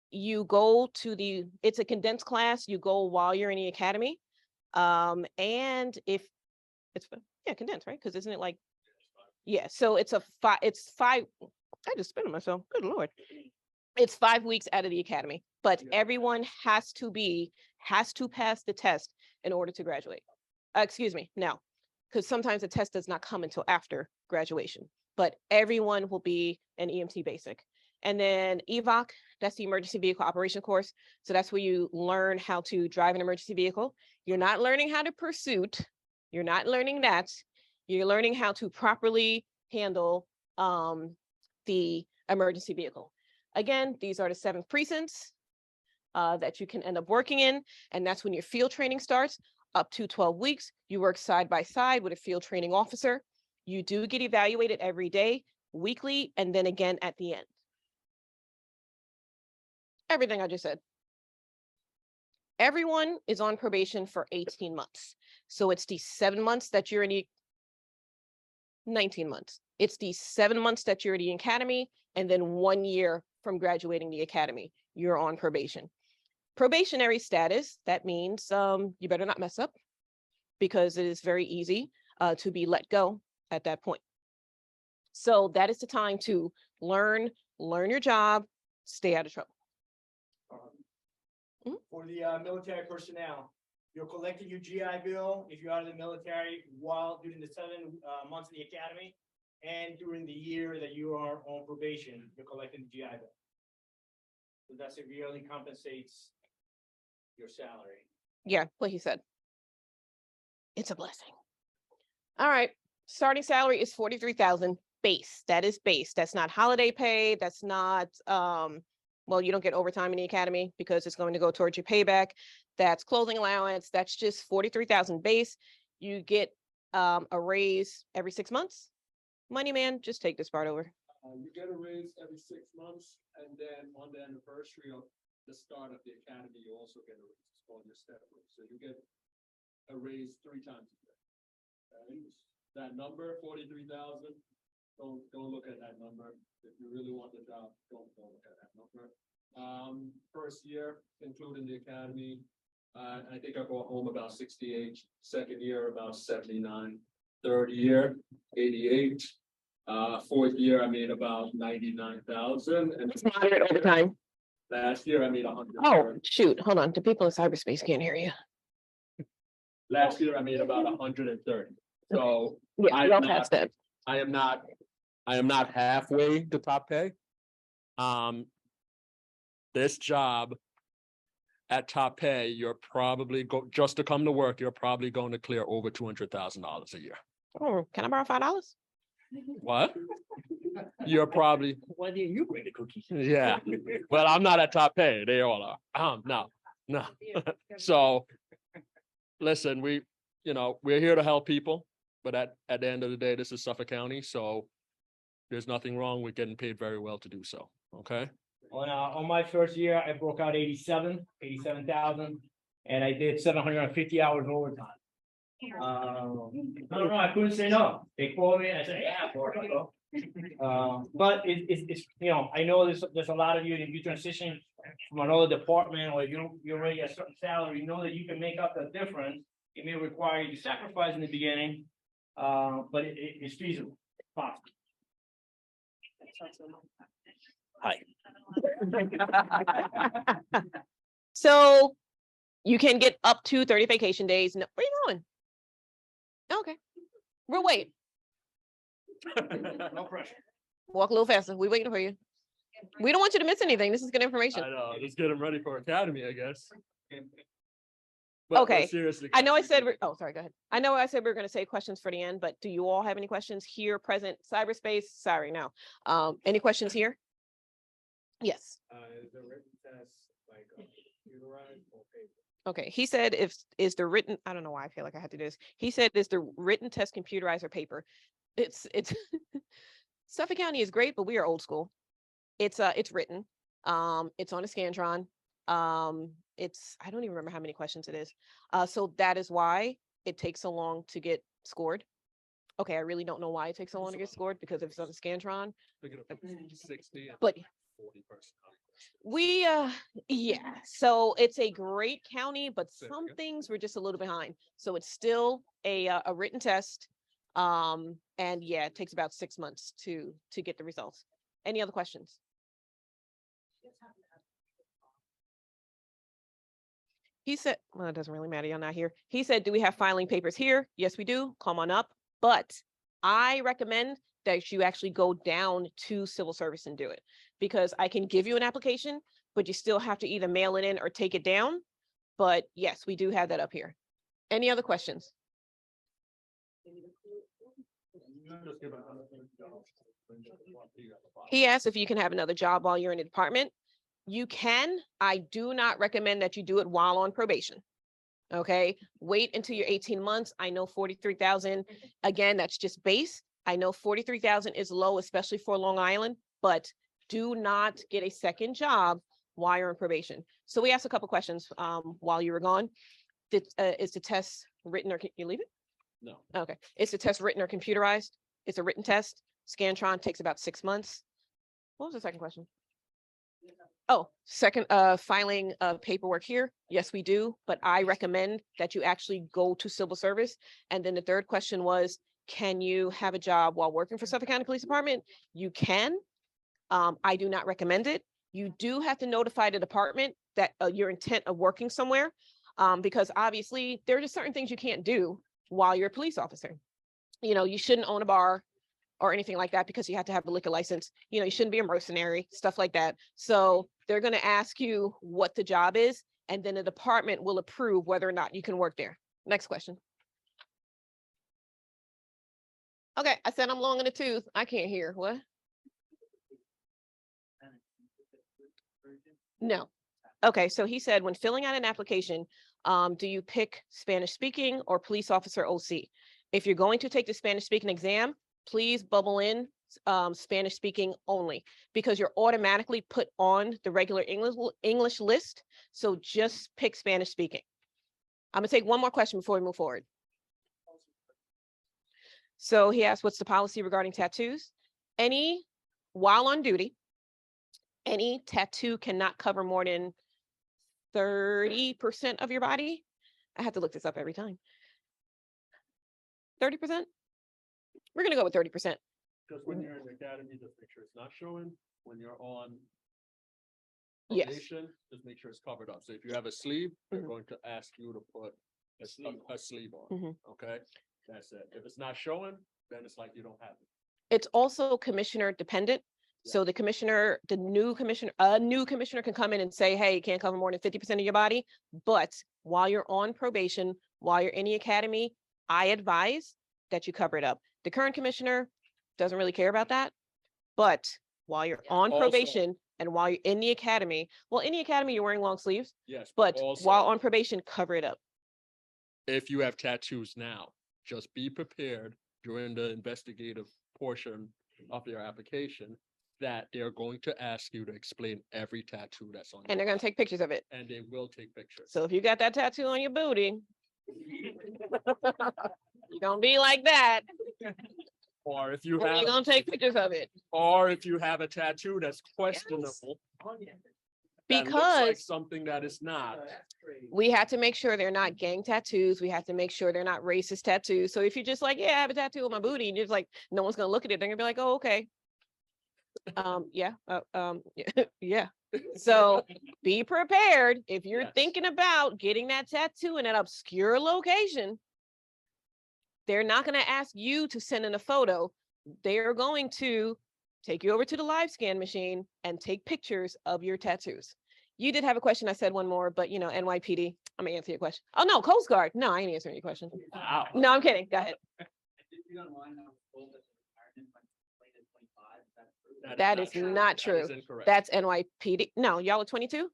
You go to it's a condensed class. You go while you're in the academy. And if it's, yeah, condensed, right? Because isn't it like, yeah, so it's five, I just spit on myself. Good Lord. It's 5 weeks out of the academy, but Yeah. everyone has to pass the test in order to graduate. Excuse me, now, because sometimes the test does not come until after graduation, but everyone will be an EMT basic. And then EVOC, that's the emergency vehicle operation course. So that's where you learn how to drive an emergency vehicle. You're not learning how to pursuit. You're not learning that. You're learning how to properly handle the emergency vehicle. Again, these are the 7 precincts that you can end up working in. And that's when your field training starts. Up to 12 weeks, you work side by side with a field training officer. You do get evaluated every day, weekly, and then again at the end. Everything I just said. Everyone is on probation for 18 months. So it's the 7 months that you're in the 19 months. It's the 7 months that you're in the academy, and then 1 year from graduating the academy, you're on probation. Probationary status, that means you better not mess up, because it is very easy to be let go at that point. So that is the time to learn your job, stay out of trouble. For the military personnel, you're collecting your GI Bill if you're out of the military while during the 7 months of the academy, and during the year that you are on probation, you're collecting the GI Bill. So that severely compensates your salary. Yeah, what he said. It's a blessing. All right, starting salary is 43,000 base. That is base. That's not holiday pay. That's not well, you don't get overtime in the academy because it's going to go towards your payback. That's clothing allowance. That's just 43,000 base. You get a raise every 6 months. Money man, just take this part over. You get a raise every 6 months, and then on the anniversary of the start of the academy, you also get a raise. It's called your step raise. So you get a raise 3 times a year. Okay? That number, 43,000. Don't look at that number. If you really want the job, don't look at that number. First year, including the academy, I think I go home about 68. Second year, about 79. Third year, 88. Fourth year, I made about 99,000. And It's moderate overtime. last year, I made 100. Oh, shoot. Hold on. The people in cyberspace can't hear you. Last year, I made about 130. So Yeah, I'm well not- past that. I am not halfway to top pay. This job at top pay, you're probably just to come to work, you're probably going to clear over $200,000 a year. Oh, can I borrow $5? What? You're probably, Why didn't you bring the cookies? yeah. Well, I'm not at top pay. They all are. No. So, listen, we're here to help people, but at the end of the day, this is Suffolk County, so there's nothing wrong with getting paid very well to do so. Okay. On my first year, I broke out 87,000, and I did 750 hours overtime. I don't know, I couldn't say no. They called me and I said, yeah, but it's, I know there's a lot of you, if you transition from another department, or you're already at a certain salary, you know that you can make up the difference. It may require you to sacrifice in the beginning, but it's feasible, it's possible. Hi. So you can get up to 30 vacation days. No, where you going? Okay, we'll wait. No pressure. Walk a little faster. We're waiting for you. We don't want you to miss anything. This is good information. I know. Just get them ready for academy, I guess. But Okay. seriously. I know I said, oh, sorry, go ahead. I know I said we were going to save questions for the end, but do you all have any questions here, present, cyberspace? Sorry, no. Any questions here? Yes. Is the written test like computerized or paper? Okay, he said is the written, I don't know why I feel like I had to do this. He said is the written test computerized or paper? It's Suffolk County is great, but we are old school. It's written. It's on a Scantron. I don't even remember how many questions it is. So that is why it takes so long to get scored. Okay, I really don't know why it takes so long to get scored because if it's on a Scantron, Pick it up 60 and but 40 person. we yeah, so it's a great county, but Say it some again. things we're just a little behind. So it's still a written test. And yeah, it takes about 6 months to get the results. Any other questions? He said, well, it doesn't really matter. You're not here. He said, do we have filing papers here? Yes, we do. Come on up. But I recommend that you actually go down to civil service and do it because I can give you an application, but you still have to either mail it in or take it down. But yes, we do have that up here. Any other questions? He asked if you can have another job while you're in the department. You can. I do not recommend that you do it while on probation. Okay, wait until you're 18 months. I know 43,000. Again, that's just base. I know 43,000 is low, especially for Long Island, but do not get a second job while you're on probation. So we asked a couple questions while you were gone. Is the test written or can you leave it? No. Okay, is the test written or computerized? It's a written test. Scantron takes about 6 months. What was the second question? Oh, second, filing paperwork here. Yes, we do, but I recommend that you actually go to civil service. And then the third question was, can you have a job while working for Suffolk County Police Department? You can. I do not recommend it. You do have to notify the department that your intent of working somewhere, because obviously there are just certain things you can't do while you're a police officer. You know, you shouldn't own a bar or anything like that because you have to have a liquor license. You know, you shouldn't be a mercenary, stuff like that. So they're going to ask you what the job is, and then the department will approve whether or not you can work there. Next question. Okay, I said I'm long in the tooth. I can't hear. What? No. Okay, so he said when filling out an application, do you pick Spanish speaking or police officer OC? If you're going to take the Spanish speaking exam, please bubble in Spanish speaking only because you're automatically put on the regular English list. So just pick Spanish speaking. I'm gonna take one more question before we move forward. So he asked, what's the policy regarding tattoos? While on duty, any tattoo cannot cover more than 30% of your body. I have to look this up every time. 30%? We're gonna go with 30%. Just when you're in the academy, just make sure it's not showing. When you're on Yes. probation, just make sure it's covered up. So if you have a sleeve, they're Mhm. going to ask you to put a sleeve on, Mhm. okay? That's it. If it's not showing, then it's like you don't have it. It's also commissioner dependent. So the new commissioner can come in and say, hey, you can't cover more than 50% of your body. But while you're on probation, while you're in the academy, I advise that you cover it up. The current commissioner doesn't really care about that. But while you're on Also- probation and while you're in the academy, well, in the academy, you're wearing long sleeves, Yes. but also, while on probation, cover it up. if you have tattoos now, just be prepared during the investigative portion of your application that they're going to ask you to explain every tattoo that's on. And they're going to take pictures of it. And they will take pictures. So if you got that tattoo on your booty, you're going to be like that. Or if you And have, you're going to take pictures of it. or if you have a tattoo that's questionable. that looks like Because something that is not. we have to make sure they're not gang tattoos. We have to make sure they're not racist tattoos. So if you're just like, yeah, I have a tattoo on my booty, and you're just like, no one's going to look at it. They're going to be like, oh, okay. Yeah. Yeah. So be prepared if you're Yes. thinking about getting that tattoo in an obscure location. They're not going to ask you to send in a photo. They're going to take you over to the live scan machine and take pictures of your tattoos. You did have a question. I said one more, but you know, NYPD, I'm gonna answer your question. Oh no, Coast Guard. No, I ain't answering your question. Wow. No, I'm kidding. Go ahead. That is not true. incorrect. That's NYPD. No, y'all are 22?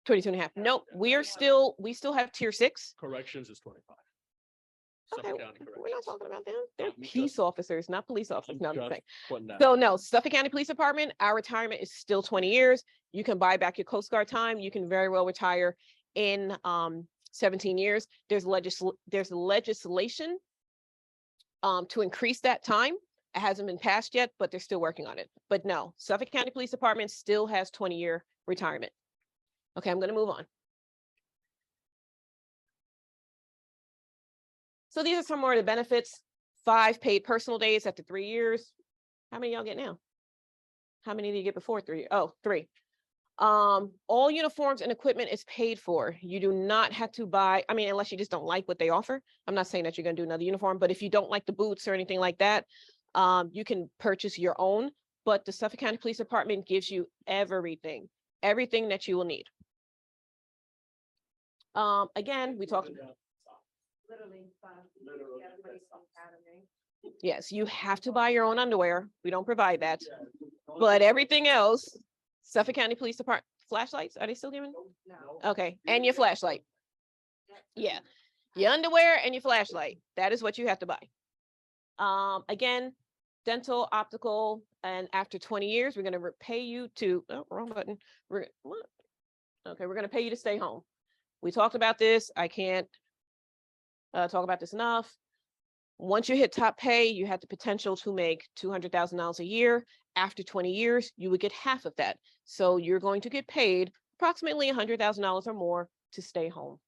22 and a half. Nope, we still have tier 6. Corrections is 25. Okay, Suffolk County we're not Corrections. talking about them. They're I'm just- peace officers, not police I'm officers. No, I'm just just saying. putting that So out. no, Suffolk County Police Department, our retirement is still 20 years. You can buy back your Coast Guard time. You can very well retire in 17 years. There's legislation to increase that time. It hasn't been passed yet, but they're still working on it. But no, Suffolk County Police Department still has 20-year retirement. Okay, I'm gonna move on. So these are some more of the benefits. 5 paid personal days after 3 years. How many y'all get now? How many did you get before 3? Oh, 3. All uniforms and equipment is paid for. You do not have to buy, I mean, unless you just don't like what they offer. I'm not saying that you're gonna do another uniform, but if you don't like the boots or anything like that, you can purchase your own. But the Suffolk County Police Department gives you everything that you will need. Again, we talked. Literally. Yes, you have to buy your own underwear. We don't provide that. But everything else, Suffolk County Police Department, flashlights, are they still giving? No. Okay, and your flashlight. Yeah, your underwear and your flashlight. That is what you have to buy. Again, dental, optical, and after 20 years, we're gonna pay you to, oh, wrong button. What? Okay, we're gonna pay you to stay home. We talked about this. I can't talk about this enough. Once you hit top pay, you have the potential to make $200,000 a year. After 20 years, you would get half of that. So you're going to get paid approximately $100,000 or more to stay home.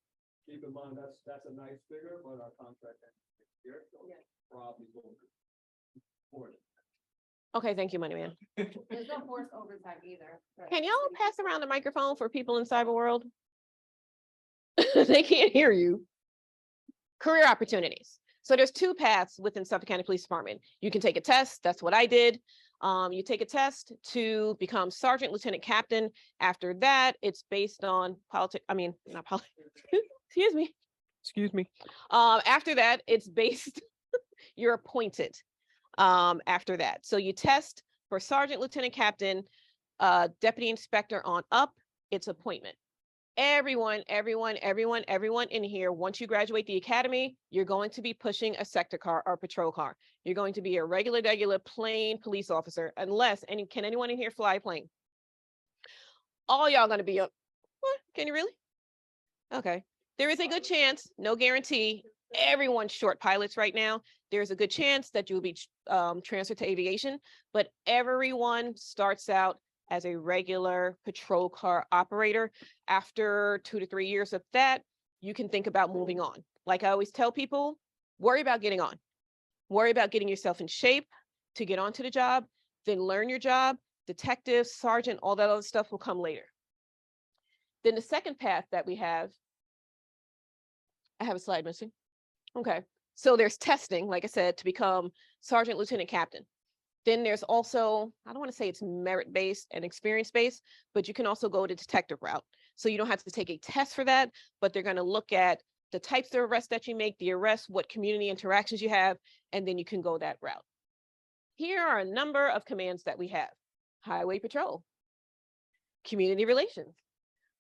Keep in mind, that's a nice figure, but our contract ends next year, so probably won't afford it. Okay, thank you, Money Man. There's no forced overtime either. Can y'all pass around the microphone for people in cyber world? They can't hear you. Career opportunities. So there's 2 paths within Suffolk County Police Department. You can take a test. That's what I did. You take a test to become sergeant, lieutenant, captain. After that, it's based on politics. I mean, not politics. Excuse me. After that, it's based, you're appointed after that. So you test for sergeant, lieutenant, captain, deputy inspector on up, it's appointment. Everyone in here, once you graduate the academy, you're going to be pushing a sector car or patrol car. You're going to be a regular plain police officer, unless, can anyone in here fly a plane? All y'all gonna be up. What? Can you really? Okay. There is a good chance, no guarantee, everyone's short pilots right now. There's a good chance that you'll be transferred to aviation, but everyone starts out as a regular patrol car operator. After 2 to 3 years of that, you can think about moving on. Like I always tell people, worry about getting on. Worry about getting yourself in shape to get onto the job, then learn your job. Detective, sergeant, all that other stuff will come later. Then the second path that we have, I have a slide missing. Okay, so there's testing, like I said, to become sergeant, lieutenant, captain. Then there's also, I don't want to say it's merit-based and experience-based, but you can also go the detective route. So you don't have to take a test for that, but they're going to look at the types of arrests that you make, the arrests, what community interactions you have, and then you can go that route. Here are a number of commands that we have. Highway Patrol, Community Relations,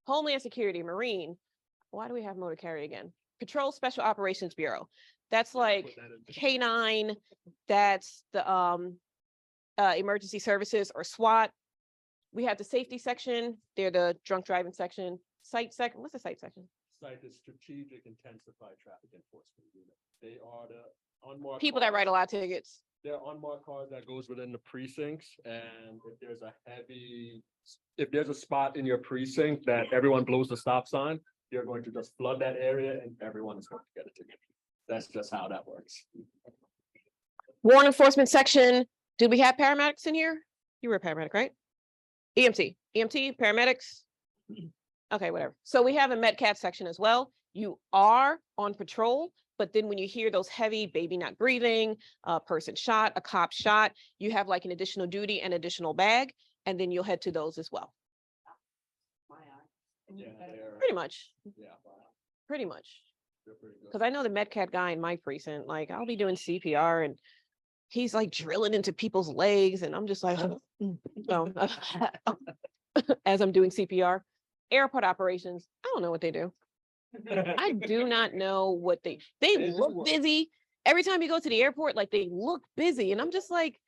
Homeland Security, Marine. Why do we have motor carrier again? Patrol Special Operations Bureau. That's like K9, that's the emergency services or SWAT. We have the safety section. They're the drunk driving section. Site section. What's the site section? Site is Strategic Intensified Traffic Enforcement Unit. They are the unmarked People that write a cars. lot of tickets. They're unmarked cars that goes within the precincts, and if there's a spot in your precinct that everyone blows the stop sign, you're going to just flood that area and everyone is going to get a ticket. That's just how that works. Warrant enforcement section. Did we have paramedics in here? You were a paramedic, right? EMT, paramedics. Okay, whatever. So we have a MedCat section as well. You are on patrol, but then when you hear those heavy baby not breathing, a person shot, a cop shot, you have like an additional duty and additional bag, and then you'll head to those as well. Yeah, Pretty much, yeah, pretty much. they're pretty good. Because I know the MedCat guy in my precinct, like I'll be doing CPR and he's like drilling into people's legs and I'm just like, oh, as I'm doing CPR. Airport operations, I don't know what they do. I do not know what they look busy. Every time you go to the airport, like they look busy. And I'm just like,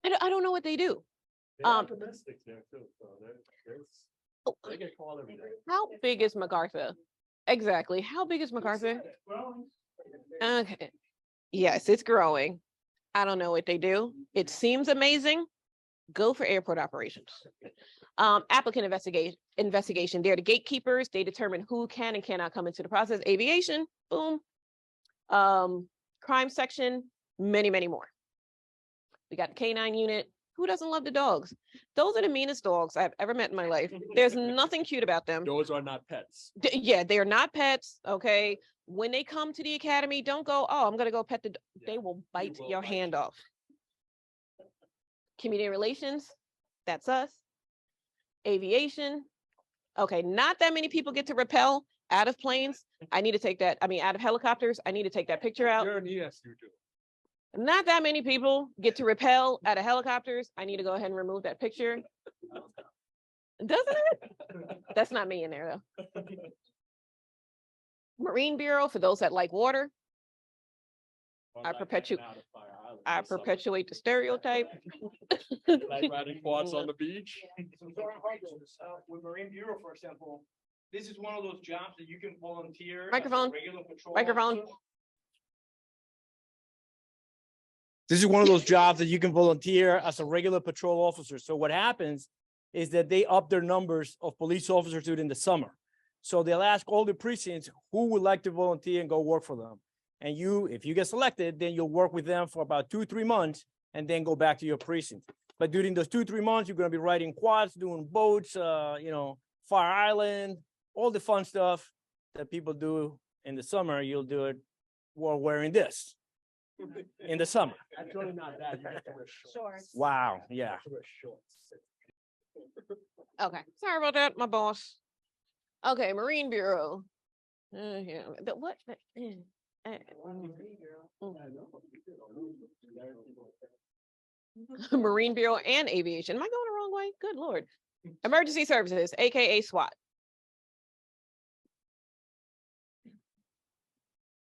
I don't know what they do. Domestics there too, so they get called every day. How big is MacArthur? Exactly. How big is MacArthur? Okay. Yes, it's growing. I don't know what they do. It seems amazing. Go for airport operations. Applicant investigation. They're the gatekeepers. They determine who can and cannot come into the process. Aviation, boom. Crime section, many, many more. We got the K9 unit. Who doesn't love the dogs? Those are the meanest dogs I've ever met in my life. There's nothing cute about them. Those are not pets. Yeah, they are not pets. Okay. When they come to the academy, don't go, oh, I'm going to go pet the dog. They will bite your hand off. Community relations, that's us. Aviation. Okay, not that many people get to rappel out of planes. I need to take that. I mean, out of helicopters. I need to take that picture out. Yes, you do. Not that many people get to rappel out of helicopters. I need to go ahead and remove that picture. Doesn't it? That's not me in there though. Marine Bureau, for those that like water. I perpetuate the stereotype. Like riding quads on the beach. With Marine Bureau, for example, this is one of those jobs that you can volunteer. as a Microphone. regular patrol Microphone. officer. This is one of those jobs that you can volunteer as a regular patrol officer. So what happens is that they up their numbers of police officers during the summer. So they'll ask all the precincts who would like to volunteer and go work for them. And you, if you get selected, then you'll work with them for about 2-3 months and then go back to your precinct. But during those 2-3 months, you're going to be riding quads, doing boats, Fire Island, all the fun stuff that people do in the summer. You'll do it while wearing this in the summer. Actually, not that. You have to wear shorts. Wow. Yeah. You have to wear shorts. Okay, sorry about that, my boss. Okay, Marine Bureau. Yeah, what? Marine Bureau and Aviation. Am I going the wrong way? Good Lord. Emergency Services, AKA SWAT.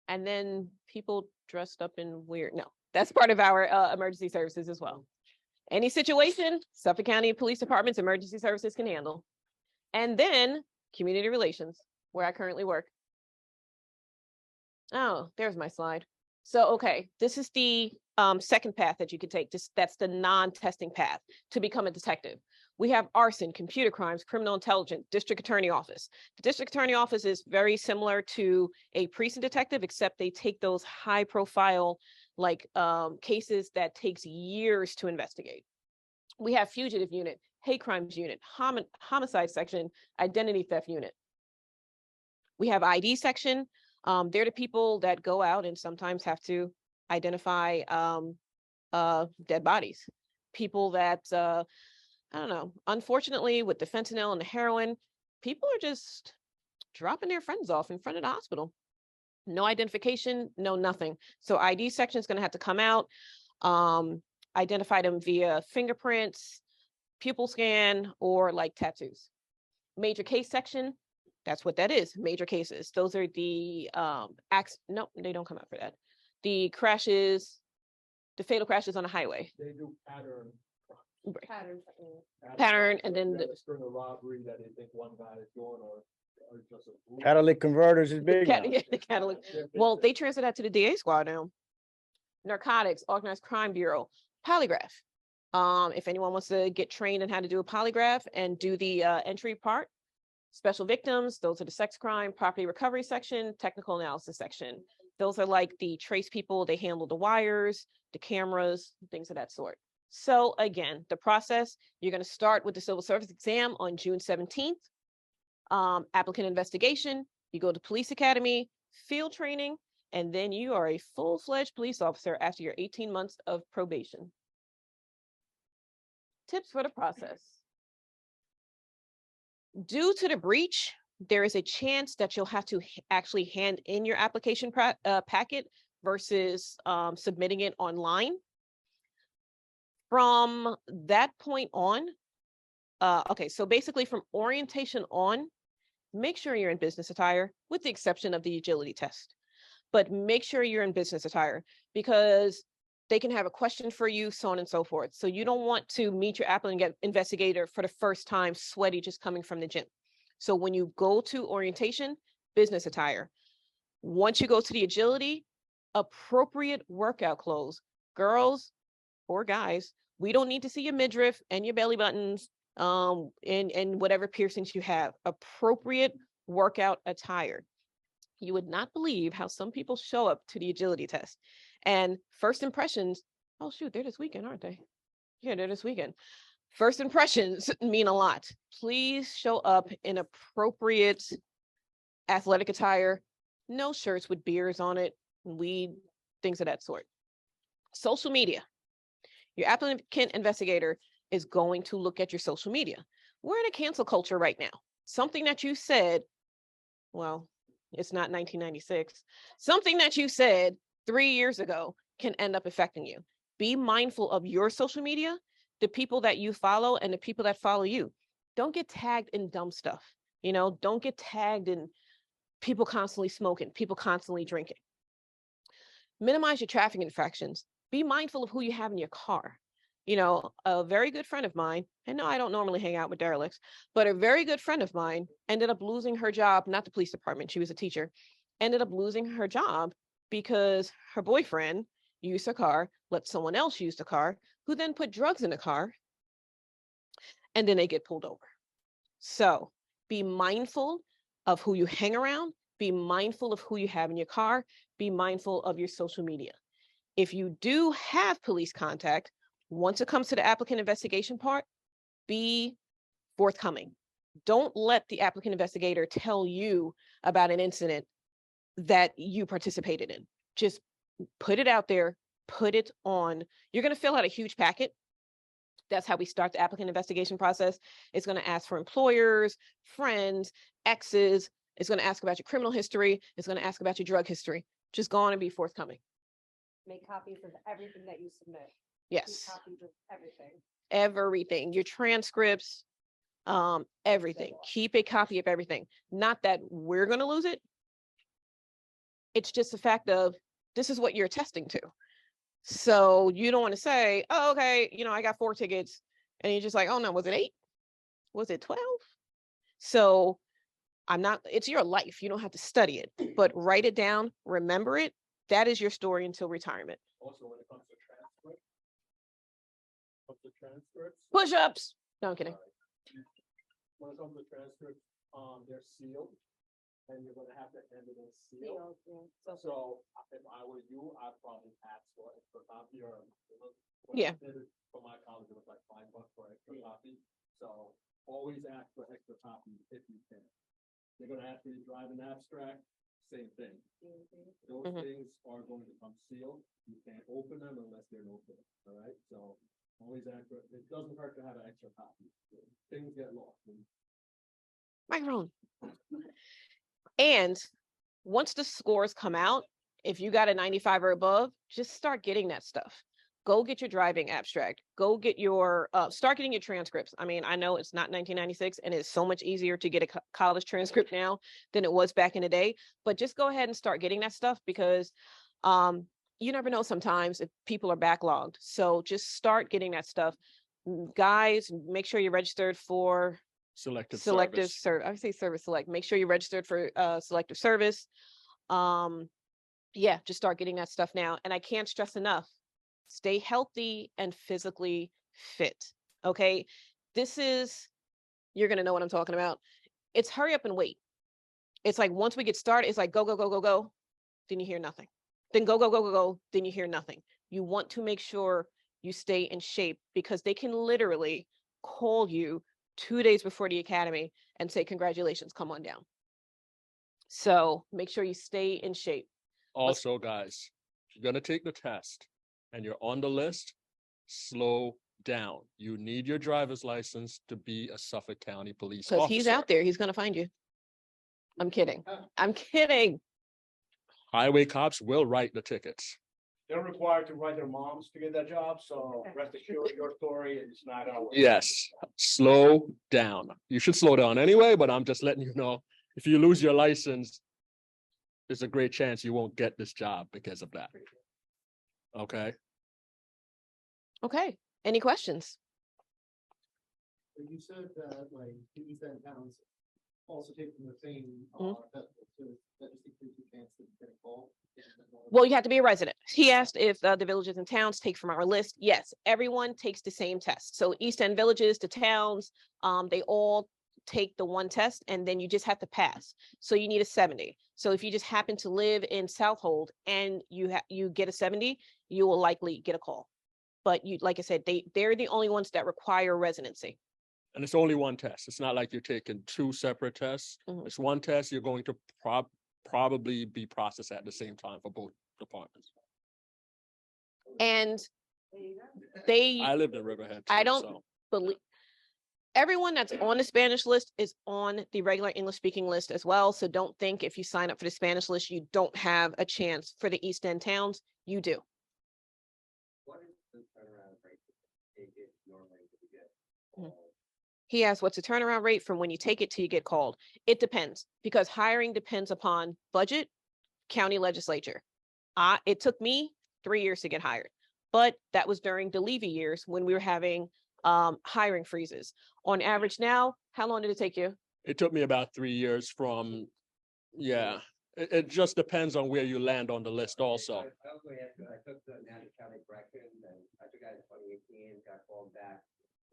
And then people dressed up in weird, no, that's part of our emergency services as well. Any situation, Suffolk County Police Department's emergency services can handle. And then community relations, where I currently work. Oh, there's my slide. So, okay, this is the second path that you could take. That's the non-testing path to become a detective. We have arson, computer crimes, criminal intelligence, district attorney office. The district attorney office is very similar to a precinct detective, except they take those high profile cases that takes years to investigate. We have fugitive unit, hate crimes unit, homicide section, identity theft unit. We have ID section. They're the people that go out and sometimes have to identify dead bodies. People that, I don't know, unfortunately with the fentanyl and the heroin, people are just dropping their friends off in front of the hospital. No identification, no nothing. So ID section is going to have to come out, identify them via fingerprints, pupil scan, or like tattoos. Major case section, that's what that is, major cases. Those are the no, they don't come out for that. The crashes, the fatal crashes on the highway. They do pattern. Pattern, and then the string of robbery that they think one guy is doing, or just a Catalytic converters is big. now. yeah, the catalog. Well, they transfer that to the DA squad now. Narcotics, Organized Crime Bureau, polygraph. If anyone wants to get trained on how to do a polygraph and do the entry part, special victims, those are the sex crime, property recovery section, technical analysis section. Those are like the trace people, they handle the wires, the cameras, things of that sort. So again, the process, you're going to start with the civil service exam on June 17th. Applicant investigation, you go to police academy, field training, and then you are a full-fledged police officer after your 18 months of probation. Tips for the process. Due to the breach, there is a chance that you'll have to actually hand in your application packet versus submitting it online. From that point on, Okay, so basically from orientation on, make sure you're in business attire with the exception of the agility test. But make sure you're in business attire because they can have a question for you, so on and so forth. So you don't want to meet your applicant investigator for the first time, sweaty, just coming from the gym. So when you go to orientation, business attire. Once you go to the agility, appropriate workout clothes. Girls or guys, we don't need to see your midriff and your belly buttons and whatever piercings you have. Appropriate workout attire. You would not believe how some people show up to the agility test. And first impressions, oh shoot, they're this weekend, aren't they? Yeah, they're this weekend. First impressions mean a lot. Please show up in appropriate athletic attire, no shirts with beers on it, weed, things of that sort. Social media. Your applicant investigator is going to look at your social media. We're in a cancel culture right now. Something that you said, well, it's not 1996. Something that you said 3 years ago can end up affecting you. Be mindful of your social media, the people that you follow and the people that follow you. Don't get tagged in dumb stuff. You know, don't get tagged in people constantly smoking, people constantly drinking. Minimize your traffic infractions. Be mindful of who you have in your car. You know, a very good friend of mine, and no, I don't normally hang out with derelicts, but a very good friend of mine ended up losing her job, not the police department, she was a teacher, ended up losing her job because her boyfriend used her car, let someone else use the car, who then put drugs in the car, and then they get pulled over. So be mindful of who you hang around, be mindful of who you have in your car, be mindful of your social media. If you do have police contact, once it comes to the applicant investigation part, be forthcoming. Don't let the applicant investigator tell you about an incident that you participated in. Just put it out there, put it on. You're going to fill out a huge packet. That's how we start the applicant investigation process. It's going to ask for employers, friends, exes. It's going to ask about your criminal history. It's going to ask about your drug history. Just go on and be forthcoming. Make copies of everything that you submit. Yes. Keep copies of everything. Everything, your transcripts, everything. Keep a copy of everything. Not that we're going to lose it. It's just the fact of this is what you're attesting to. So you don't want to say, oh, okay, you know, I got 4 tickets. And you're just like, oh no, was it 8? Was it 12? So it's your life. You don't have to study it, but write it down, remember it. That is your story until retirement. Also, when it comes to transcripts. Push-ups. No, I'm kidding. When it comes to transcripts, they're sealed. And you're gonna have to hand it in sealed. So if I were you, I'd probably ask for extra copy or. Yeah. For my college, it was like $5 for extra copy. So always ask for extra copy if you can. They're gonna ask you to drive an abstract, same thing. Those things are going to come sealed. You can't open them unless they're open, all right? So always ask for, it doesn't hurt to have an extra copy. Things get lost. Microphone. And once the scores come out, if you got a 95 or above, just start getting that stuff. Go get your driving abstract. Go get your, start getting your transcripts. I mean, I know it's not 1996 and it's so much easier to get a college transcript now than it was back in the day, but just go ahead and start getting that stuff because you never know sometimes if people are backlogged. So just start getting that stuff. Guys, make sure you're registered for Selective service. I would say service select. Make sure you're registered for selective service. Yeah, just start getting that stuff now. And I can't stress enough, stay healthy and physically fit. Okay. You're going to know what I'm talking about. It's hurry up and wait. It's like, once we get started, it's like, go, go, go, go, go. Then you hear nothing. Then go, go, go, go, go. Then you hear nothing. You want to make sure you stay in shape because they can literally call you 2 days before the academy and say, congratulations, come on down. So make sure you stay in shape. Also, guys, if you're gonna take the test and you're on the list, slow down. You need your driver's license to be a Suffolk County police officer. Because he's out there, he's gonna find you. I'm kidding. I'm kidding. Highway cops will write the tickets. they're required to write their moms to get that job, so rest assured, your story is not gonna work. Yes, slow down. You should slow down anyway, but I'm just letting you know, if you lose your license, there's a great chance you won't get this job because of that. Okay, Okay, any questions? You said that like these end towns also take from the same, Mhm. that, so that just increases the chance that you get a call. Well, you have to be a resident. He asked if the villages and towns take from our list. Yes, everyone takes the same test. So East End villages, the towns, they all take the one test and then you just have to pass. So you need a 70. So if you just happen to live in Southold and you get a 70, you will likely get a call. But you, like I said, they're the only ones that require residency. and it's only one test. It's not like you're taking two separate tests. Mhm. It's one test. You're going to probably be processed at the same time for both departments. And they, I lived in Riverhead. I too, don't so. believe, everyone that's on the Spanish list is on the regular English speaking list as well. So don't think if you sign up for the Spanish list, you don't have a chance for the East End towns. You do. What is the turnaround rate to take it normally to get? Mhm. He asked, what's the turnaround rate from when you take it till you get called? It depends because hiring depends upon budget, county legislature. It took me 3 years to get hired, but that was during the Levy years when we were having hiring freezes. On average now, how long did it take you? It took me about 3 years from, yeah, it just depends on where you land on the list also. I also asked, I took the National County corrections and I took that in 2018, got called back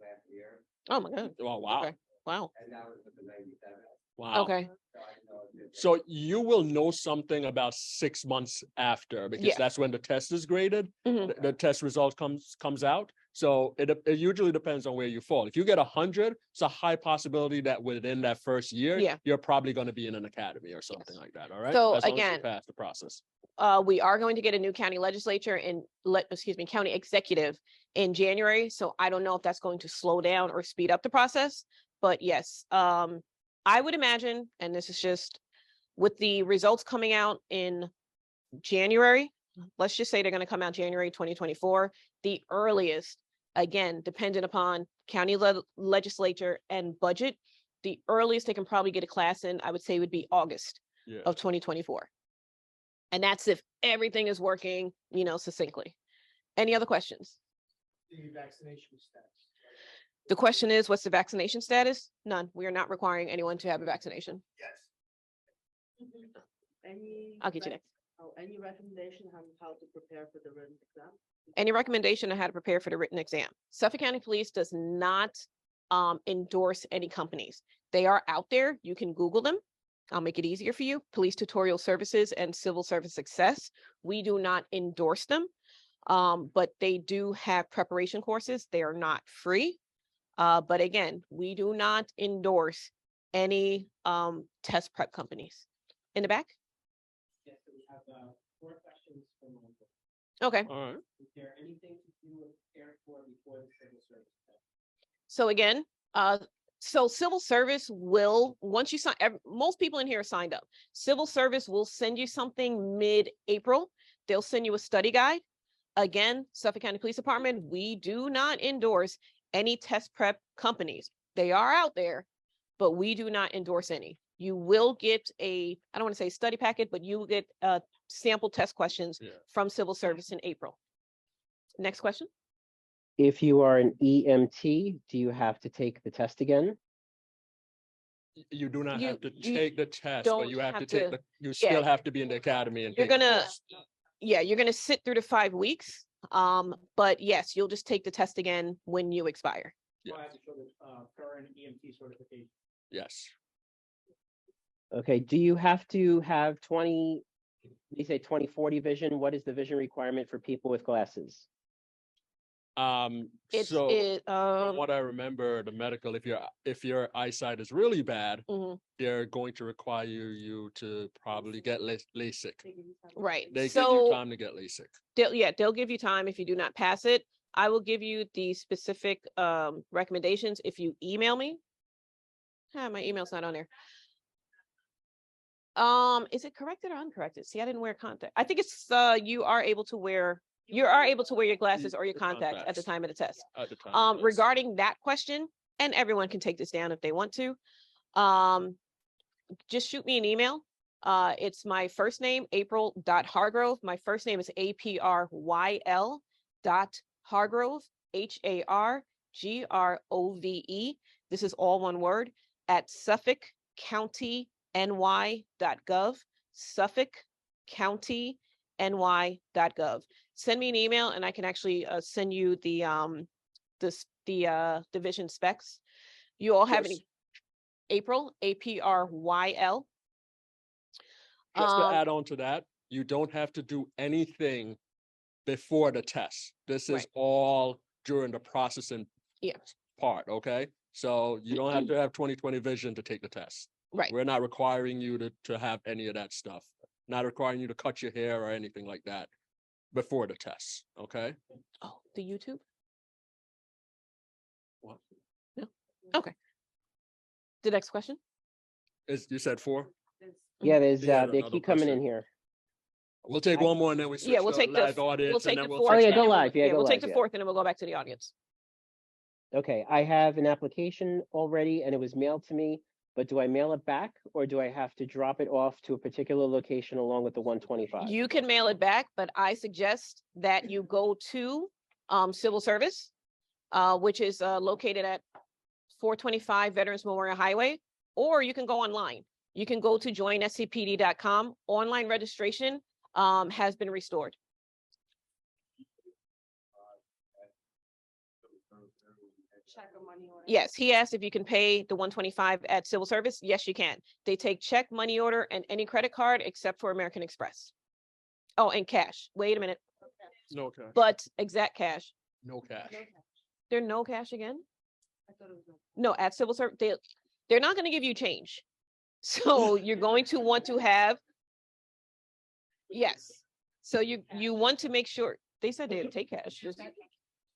last year, Oh my God. Oh, wow, Okay. Wow. and that was with the 97. wow. Okay. So I didn't know if it- So you will know something about 6 months after, because Yeah. that's when the test is graded. Mhm. The test result comes out. So it usually depends on where you fall. If you get 100, it's a high possibility that within that first year, Yeah. you're probably going to be in an academy or something like that. All right. So As long as you again, pass the process. We are going to get a new county legislature and county executive in January. So I don't know if that's going to slow down or speed up the process. But yes, I would imagine, and this is just with the results coming out in January, let's just say they're going to come out January 2024, the earliest, again, dependent upon county legislature and budget, the earliest they can probably get a class in, I would say would be August Yeah. of 2024. And that's if everything is working, succinctly. Any other questions? The vaccination status. The question is, what's the vaccination status? None. We are not requiring anyone to have a vaccination. Any? I'll get you rec- next. Oh, any recommendation on how to prepare for the written exam? Any recommendation on how to prepare for the written exam? Suffolk County Police does not endorse any companies. They are out there. You can Google them. I'll make it easier for you. Police Tutorial Services and Civil Service Success. We do not endorse them, but they do have preparation courses. They are not free. But again, we do not endorse any test prep companies. In the back? Yes, so we have 4 questions from Michael. Okay. All right. Is there anything to do with preparing for before the civil service test? So again, so civil service will, once you sign, most people in here are signed up. Civil service will send you something mid-April. They'll send you a study guide. Again, Suffolk County Police Department, we do not endorse any test prep companies. They are out there, but we do not endorse any. You will get I don't want to say study packet, but you will get sample test questions Yeah. from civil service in April. Next question. If you are an EMT, do you have to take the test again? You do not You- have to you take the test, don't but you have to have take to- you still have to be in the academy and You're take the gonna, test. you're gonna sit through the 5 weeks. But yes, you'll just take the test again when you expire. Yeah. I have to show the current EMT certification. Yes. Okay, do you have to have 20/40 vision? What is the vision requirement for people with glasses? It's So it, what I remember, the medical, if your eyesight is really bad, mhm, they're going to require you to probably get LASIK. right. They give So you time to get LASIK. they'll give you time if you do not pass it. I will give you the specific recommendations if you email me. My email's not on there. Is it corrected or uncorrected? See, I didn't wear contact. I think it's, you are able to wear your glasses or your The contacts at the contacts. time of the test. At the time. yes. Regarding that question, and everyone can take this down if they want to. Just shoot me an email. It's my first name, April.Hargrove. My first name is APRYL .Hargrove, HARGROVE. This is all one word, at SuffolkCountyNY.gov, SuffolkCountyNY.gov. Send me an email and I can actually send you the division specs. You all have Yes. any? April, APRYL. Just to add on to that, you don't have to do anything before the test. This is Right. all during the processing Yeah. part, okay? So you don't have to have 20/20 vision to take the test. Right. We're not requiring you to have any of that stuff. Not requiring you to cut your hair or anything like that before the test, okay? Oh, the YouTube? What? No? Okay. The next question? You said 4? Yeah, there's, He had they another keep coming in question. here. We'll take I- one more and then we switch Yeah, we'll to take the, live audience we'll and take then the we'll fourth. switch yeah, and go then we'll- live. Yeah, go we'll take live, the yeah. fourth and then we'll go back to the audience. Okay, I have an application already and it was mailed to me, but do I mail it back or do I have to drop it off to a particular location along with the 125? You can mail it back, but I suggest that you go to Civil Service, which is located at 425 Veterans Memorial Highway, or you can go online. You can go to joinscpd.com. Online registration has been restored. Check or money order. Yes, he asked if you can pay the 125 at Civil Service. Yes, you can. They take check, money order, and any credit card except for American Express. Oh, and cash. Wait a minute. No cash. But exact cash. No cash. There no cash again? I thought it was No, at Civil Service, they're not going to give you change. So you're going to want to have, yes. So you want to make sure, they said they'd take cash.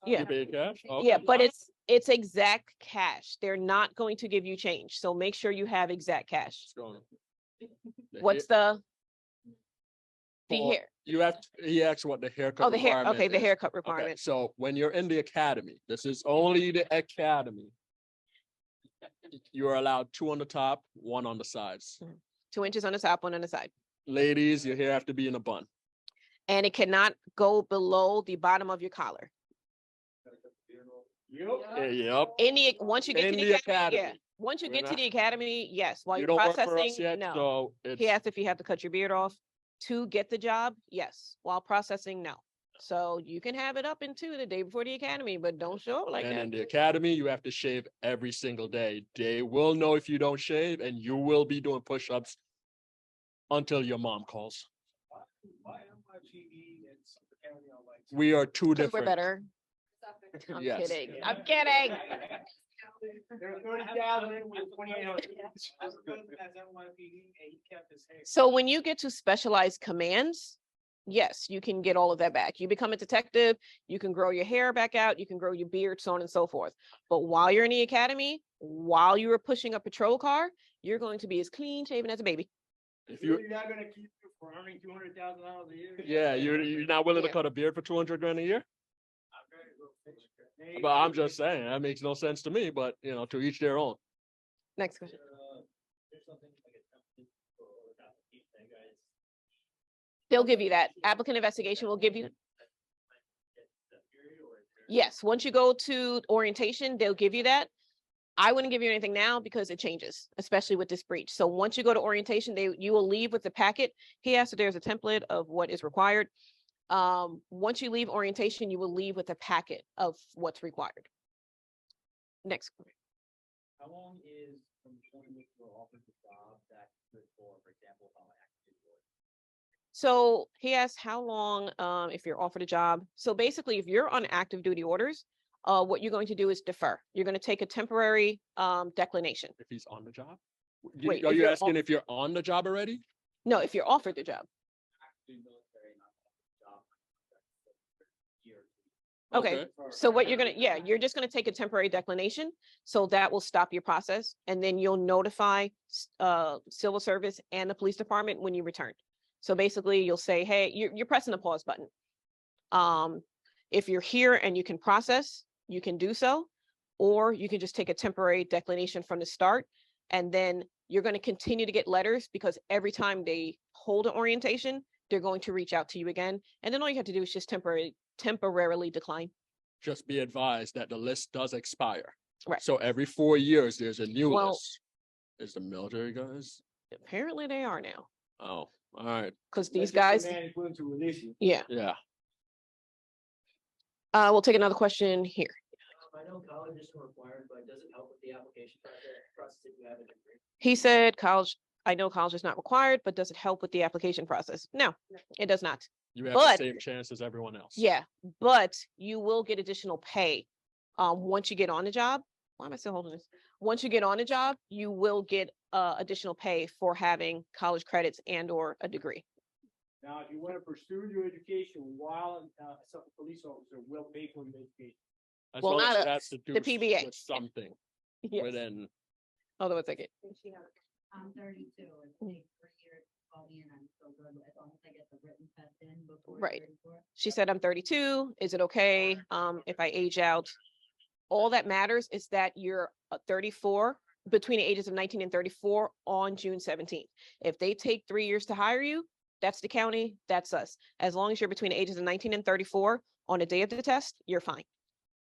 Yeah. You pay cash? Yeah, Okay. but it's exact cash. They're not going to give you change. So make sure you have exact cash. It's going. What's the For- hair? You have, he asked what the haircut. Oh, the hair. requirement Okay, the is. haircut Okay, requirement. so when you're in the academy, this is only the academy. You are allowed 2 on the top, 1 on the sides. 2 inches on the top, 1 on the side. Ladies, your hair have to be in a bun. And it cannot go below the bottom of your collar. Yep. Once you get In to the the academy, yeah. academy. Once you We're get to not- the academy, yes. While You you're don't work for processing, us yet, no. so it's. He asked if you have to cut your beard off to get the job. Yes. While processing, no. So you can have it up into the day before the academy, but don't show up like And in that. the academy, you have to shave every single day. They will know if you don't shave and you will be doing push-ups until your mom calls. Why am I TV and Suffolk County on like? Mm-hmm. We are 2 'Cause different. we're better. I'm Yes. kidding. I'm kidding. There's 30,000 with 28. So when you get to specialized commands, yes, you can get all of that back. You become a detective, you can grow your hair back out, you can grow your beard, so on and so forth. But while you're in the academy, while you were pushing a patrol car, you're going to be as clean shaven as a baby. If you, You're not gonna keep you for earning $200,000 a year. yeah, you're not willing to Yeah. cut a beard for 200 grand a year? But I'm just saying, that makes no sense to me, but you know, to each their own. Next question. They'll give you that. Applicant investigation will give you. Yes, once you go to orientation, they'll give you that. I wouldn't give you anything now because it changes, especially with this breach. So once you go to orientation, you will leave with the packet. He asked if there's a template of what is required. Once you leave orientation, you will leave with a packet of what's required. Next. How long is from the point that you're offered the job that good for example, how active you are? So he asked how long, if you're offered a job. So basically, if you're on active duty orders, what you're going to do is defer. You're going to take a temporary declination. If he's on the job? Wait, Are if you you're asking if you're on the job already? No, if you're offered the job. Active military, not job. Year. Okay, so what you're gonna, yeah, you're just gonna take a temporary declination, so that will stop your process, and then you'll notify civil service and the police department when you return. So basically, you'll say, hey, you're pressing the pause button. If you're here and you can process, you can do so, or you can just take a temporary declination from the start, and then you're gonna continue to get letters, because every time they hold an orientation, they're going to reach out to you again, and then all you have to do is just temporarily decline. Just be advised that the list does expire. Right. So every 4 years, there's a new Well- list. Is the military guys? Apparently they are now, Oh, all right, because these That's just guys, the man is willing to release you. yeah. yeah. We'll take another question here. I know college isn't required, but does it help with the application process if you have a degree? He said I know college is not required, but does it help with the application process? No, it does not. You have But- the same chance as everyone else. Yeah, but you will get additional pay. Once you get on the job, why am I still holding this? Once you get on the job, you will get additional pay for having college credits and or a degree. Now, if you want to pursue your education while a Suffolk police officer will pay for your education. As Well, long as not it has to do the PBA. with something Yes. within, Hold on a second. I'm 32 and Mm. take 3 years to call me and I'm still good as long as I get the written test in before. Right. 34. She said, I'm 32. Is it okay if I age out? All that matters is that you're 34, between the ages of 19 and 34 on June 17th. If they take 3 years to hire you, that's the county, that's us. As long as you're between the ages of 19 and 34 on the day of the test, you're fine.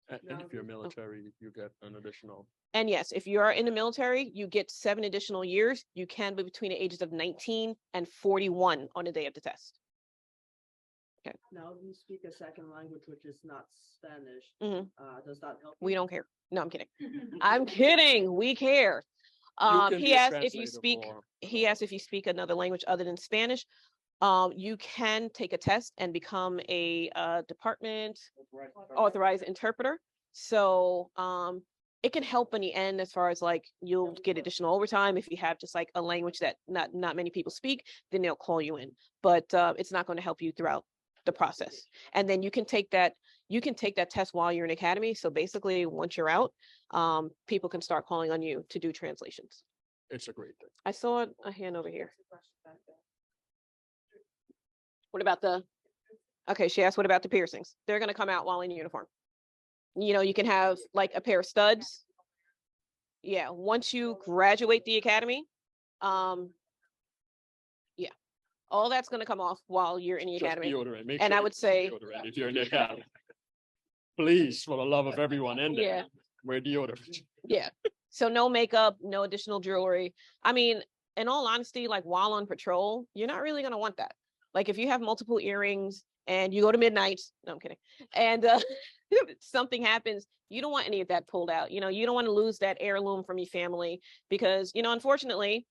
and if you're military, you get an additional. And yes, if you are in the military, you get 7 additional years. You can be between the ages of 19 and 41 on the day of the test. Now, if you speak a second language, which is not Spanish, Mhm. does that help? We don't care. No, I'm kidding. I'm kidding. We care. can He be a asked if you translator speak, for- he asked if you speak another language other than Spanish. You can take a test and become a department authorized interpreter. So it can help in the end as far as like you'll get additional overtime if you have just like a language that not many people speak, then they'll call you in. But it's not going to help you throughout the process. And then you can take that test while you're in academy. So basically, once you're out, people can start calling on you to do translations. It's a great thing. I saw a hand over here. What about okay, she asked, what about the piercings? They're gonna come out while in uniform. You know, you can have like a pair of studs. Yeah, once you graduate the academy, yeah, all that's gonna come off while you're in the Just academy. deodorant. Make And sure I you would use say- deodorant if you're in the academy. Please, for the love of everyone in there, Yeah. wear deodorant. Yeah, so no makeup, no additional jewelry. I mean, in all honesty, like while on patrol, you're not really gonna want that. Like if you have multiple earrings and you go to midnight, no, I'm kidding. And something happens, you don't want any of that pulled out. You know, you don't want to lose that heirloom from your family because, you know, unfortunately,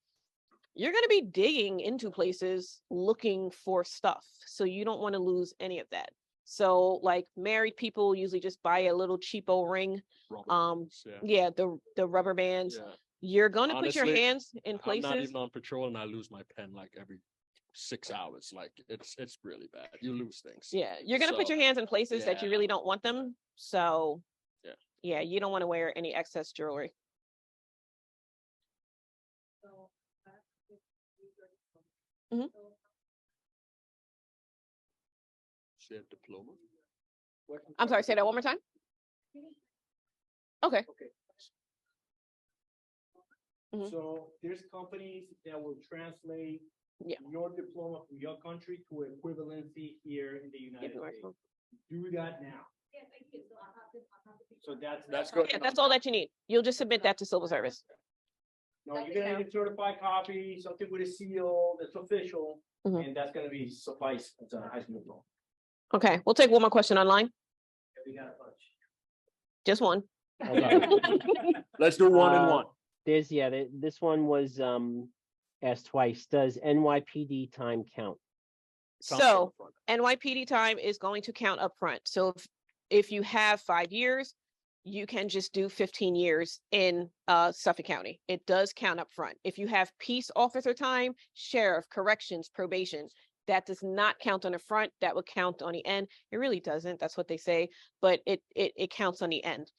you're going to be digging into places looking for stuff. So you don't want to lose any of that. So like married people usually just buy a little cheapo ring. Rubber bands, yeah. Yeah, the rubber bands. Yeah. You're going to put your Honestly, hands in I'm not places. even on patrol and I lose my pen like every 6 hours. Like it's really bad. You lose things. Yeah, you're going to put So, your hands in places that you yeah. really don't want them. So Yeah. yeah, you don't want to wear any excess jewelry. Mhm. She had diploma. I'm sorry, say that one more time. Okay. Mhm. So there's companies that will translate Yeah. your diploma from your country to equivalency here in the United Yeah, States. Do that now. So That's good. Yeah, that's all that you need. You'll just submit that to civil service. No, you're gonna need a certified copy, something with a seal that's official, Mhm. and that's gonna be suffice as a high school diploma. Okay, we'll take one more question online. We got a bunch. Just one. Let's do one and Uh, one. This one was asked twice. Does NYPD time count? Sounds So good front. NYPD time is going to count up front. So if you have 5 years, you can just do 15 years in Suffolk County. It does count up front. If you have peace officer time, sheriff, corrections, probation, That does not count on the front. That would count on the end. It really doesn't. That's what they say, but it counts on the end.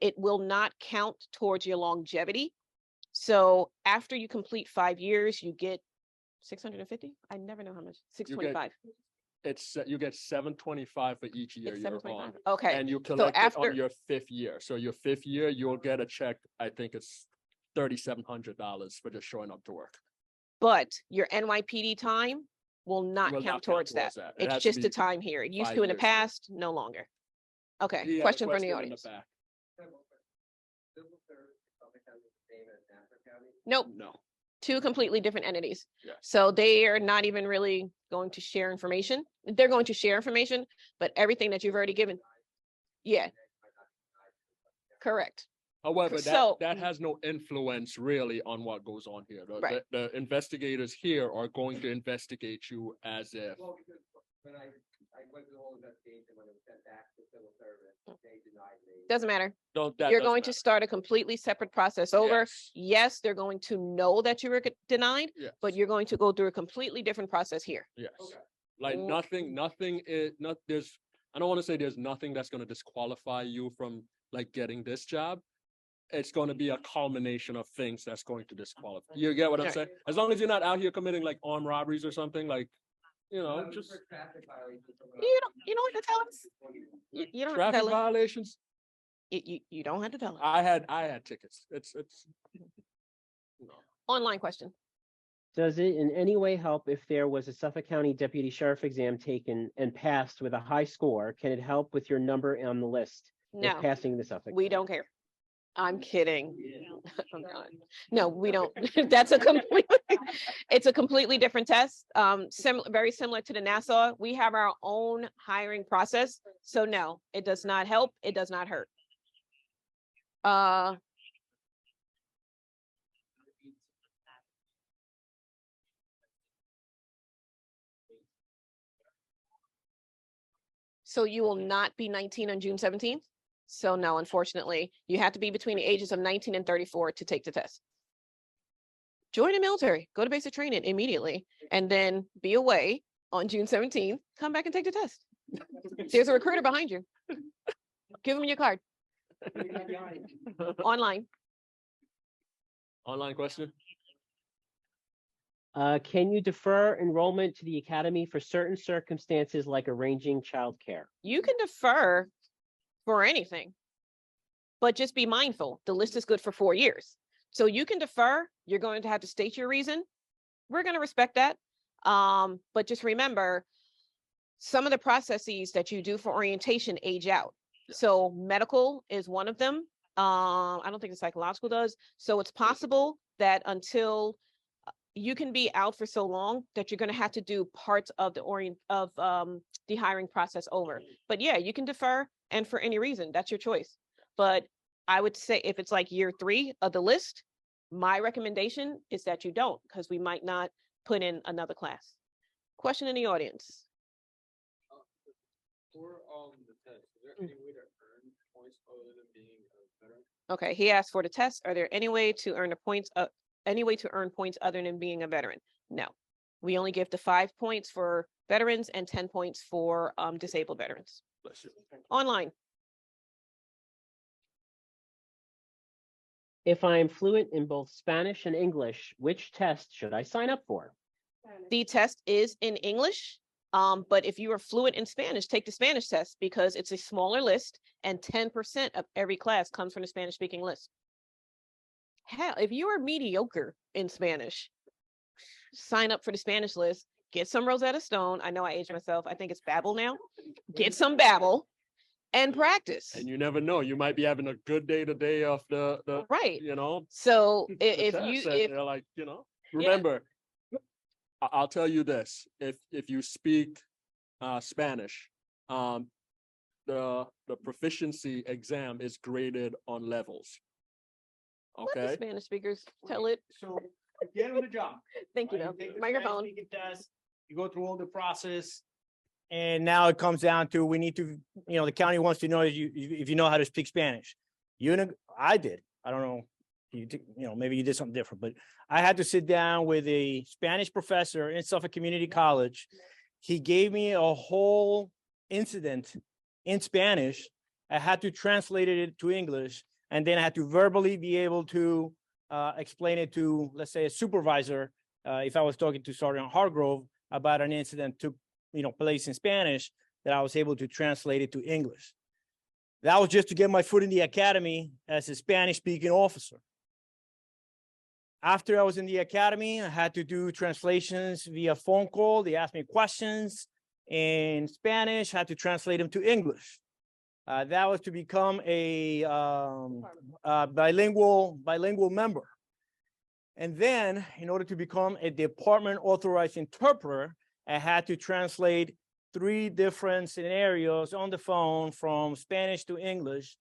It will not count towards your longevity. So after you complete 5 years, you get 650. I never know how much. 625. You get 725 for each year It's you're on. 725. Okay. And you So collect it after on your 5th year. So your 5th year, you'll get a check, I think it's $3,700 for just showing up to work. but your NYPD time will not Will not count count towards that. towards that. It has It's to just the be time here. It used 5 to in the years. past, no longer. Okay, He had a question from the in audience. back. Civil service, Suffolk County, is the same as Nassau County? Nope, No. two completely different entities. Yeah. So they are not even really going to share information. They're going to share information, but everything that you've already given. Yeah, correct. However, So- that has no influence really on what goes on here. Right. The investigators here are going to investigate you as if, Well, because when I went through the whole investigation, when it was sent back to civil service, they denied me. Doesn't matter. that You're doesn't going to matter. start a completely separate process over. Yes. Yes, they're going to know that you were denied, Yes. but you're going to go through a completely different process here. Yes, like Mm. nothing is there's, I don't want to say there's nothing that's gonna disqualify you from like getting this job. It's gonna be a culmination of things that's going to disqualify. You get what I'm Right. saying? As long as you're not out here committing like armed robberies or something, like, you know, just For traffic violations. You don't have to tell us. You don't have to traffic tell us. violations. You don't have to tell us. I had tickets. It's no. Online question. Does it in any way help if there was a Suffolk County Deputy Sheriff exam taken and passed with a high score? Can it help with your number on the list? if No, Passing the Suffolk? we County? don't care. I'm kidding. I'm not. No, we don't. That's a completely, it's a completely different test. Very similar to the Nassau. We have our own hiring process. So no, it does not help. It does not hurt. So you will not be 19 on June 17th? So no, unfortunately, you have to be between the ages of 19 and 34 to take the test. Join the military, go to basic training immediately, and then be away on June 17th, come back and take the test. There's a recruiter behind you. Give him your card. Online. Online question? Can you defer enrollment to the academy for certain circumstances like arranging childcare? You can defer for anything, but just be mindful. The list is good for 4 years. So you can defer. You're going to have to state your reason. We're going to respect that. But just remember, some of the processes that you do for orientation age out. So medical is one of them. I don't think the psychological does. So it's possible that until you can be out for so long that you're going to have to do parts of the hiring process over. But yeah, you can defer, and for any reason, that's your choice. But I would say if it's like year 3 of the list, my recommendation is that you don't, because we might not put in another class. Question in the audience. For the test, is there any way to earn points other than being a veteran? Okay, he asked for the test. Are there any way to earn any way to earn points other than being a veteran? No. We only give the 5 points for veterans and 10 points for disabled veterans. Bless you. Online. If I am fluent in both Spanish and English, which test should I sign up for? The test is in English, but if you are fluent in Spanish, take the Spanish test because it's a smaller list and 10% of every class comes from the Spanish speaking list. Hell, if you are mediocre in Spanish, sign up for the Spanish list, get some Rosetta Stone. I know I aged myself. I think it's Babbel now. Get some Babbel and practice. And you never know, you might be having a good day the day of the Right. you know. So the if test, you, and if they're like, you know, Yeah. remember, I'll tell you this, if you speak Spanish, the proficiency exam is graded on levels. let the Okay, Spanish speakers tell it. So at the end of the job. Thank you, right, though. take the Microphone. Spanish speaking test, you go through all the process. And now it comes down to, we need to, the county wants to know if you know how to speak Spanish. I did. I don't know maybe you did something different, but I had to sit down with a Spanish professor in Suffolk Community College. He gave me a whole incident in Spanish. I had to translate it to English, and then I had to verbally be able to explain it to, let's say, a supervisor. If I was talking to Sergeant Hargrove about an incident took, place in Spanish, that I was able to translate it to English. That was just to get my foot in the academy as a Spanish-speaking officer. After I was in the academy, I had to do translations via phone call. They asked me questions in Spanish, I had to translate them to English. That was to become a bilingual member. And then, in order to become a department authorized interpreter, I had to translate 3 different scenarios on the phone from Spanish to English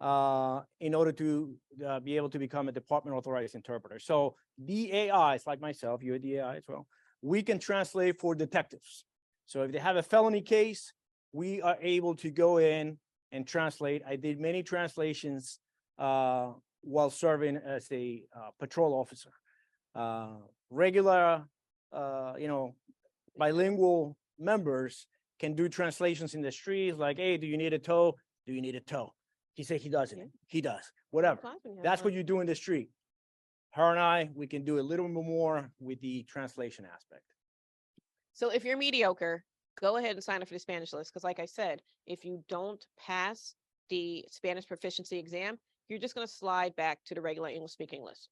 in order to be able to become a department authorized interpreter. So DAIs like myself, you're a DAI as well, we can translate for detectives. So if they have a felony case, we are able to go in and translate. I did many translations while serving as a patrol officer. Regular, bilingual members can do translations in the streets like, hey, do you need a tow? Do you need a tow? He said he doesn't. He does. Whatever. That's what you do in the street. Her and I, we can do a little bit more with the translation aspect. So if you're mediocre, go ahead and sign up for the Spanish list. Because like I said, if you don't pass the Spanish proficiency exam, you're just going to slide back to the regular English speaking list.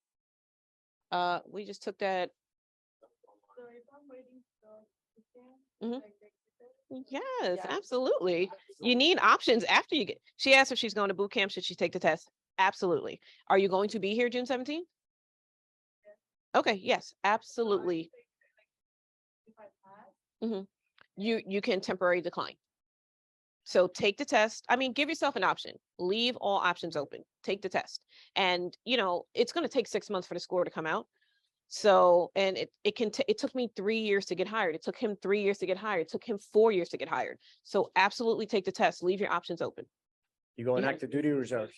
We just took that. Mhm. Yes, absolutely. You need options after you get. She asked if she's going to boot camp. Should she take the test? Absolutely. Are you going to be here June 17th? Okay. Yes, absolutely. You can temporarily decline. So take the test. I mean, give yourself an option. Leave all options open. Take the test. And it's going to take 6 months for the score to come out. So, and it took me 3 years to get hired. It took him 3 years to get hired. It took him 4 years to get hired. So absolutely take the test. Leave your options open. You go in active duty or reserves?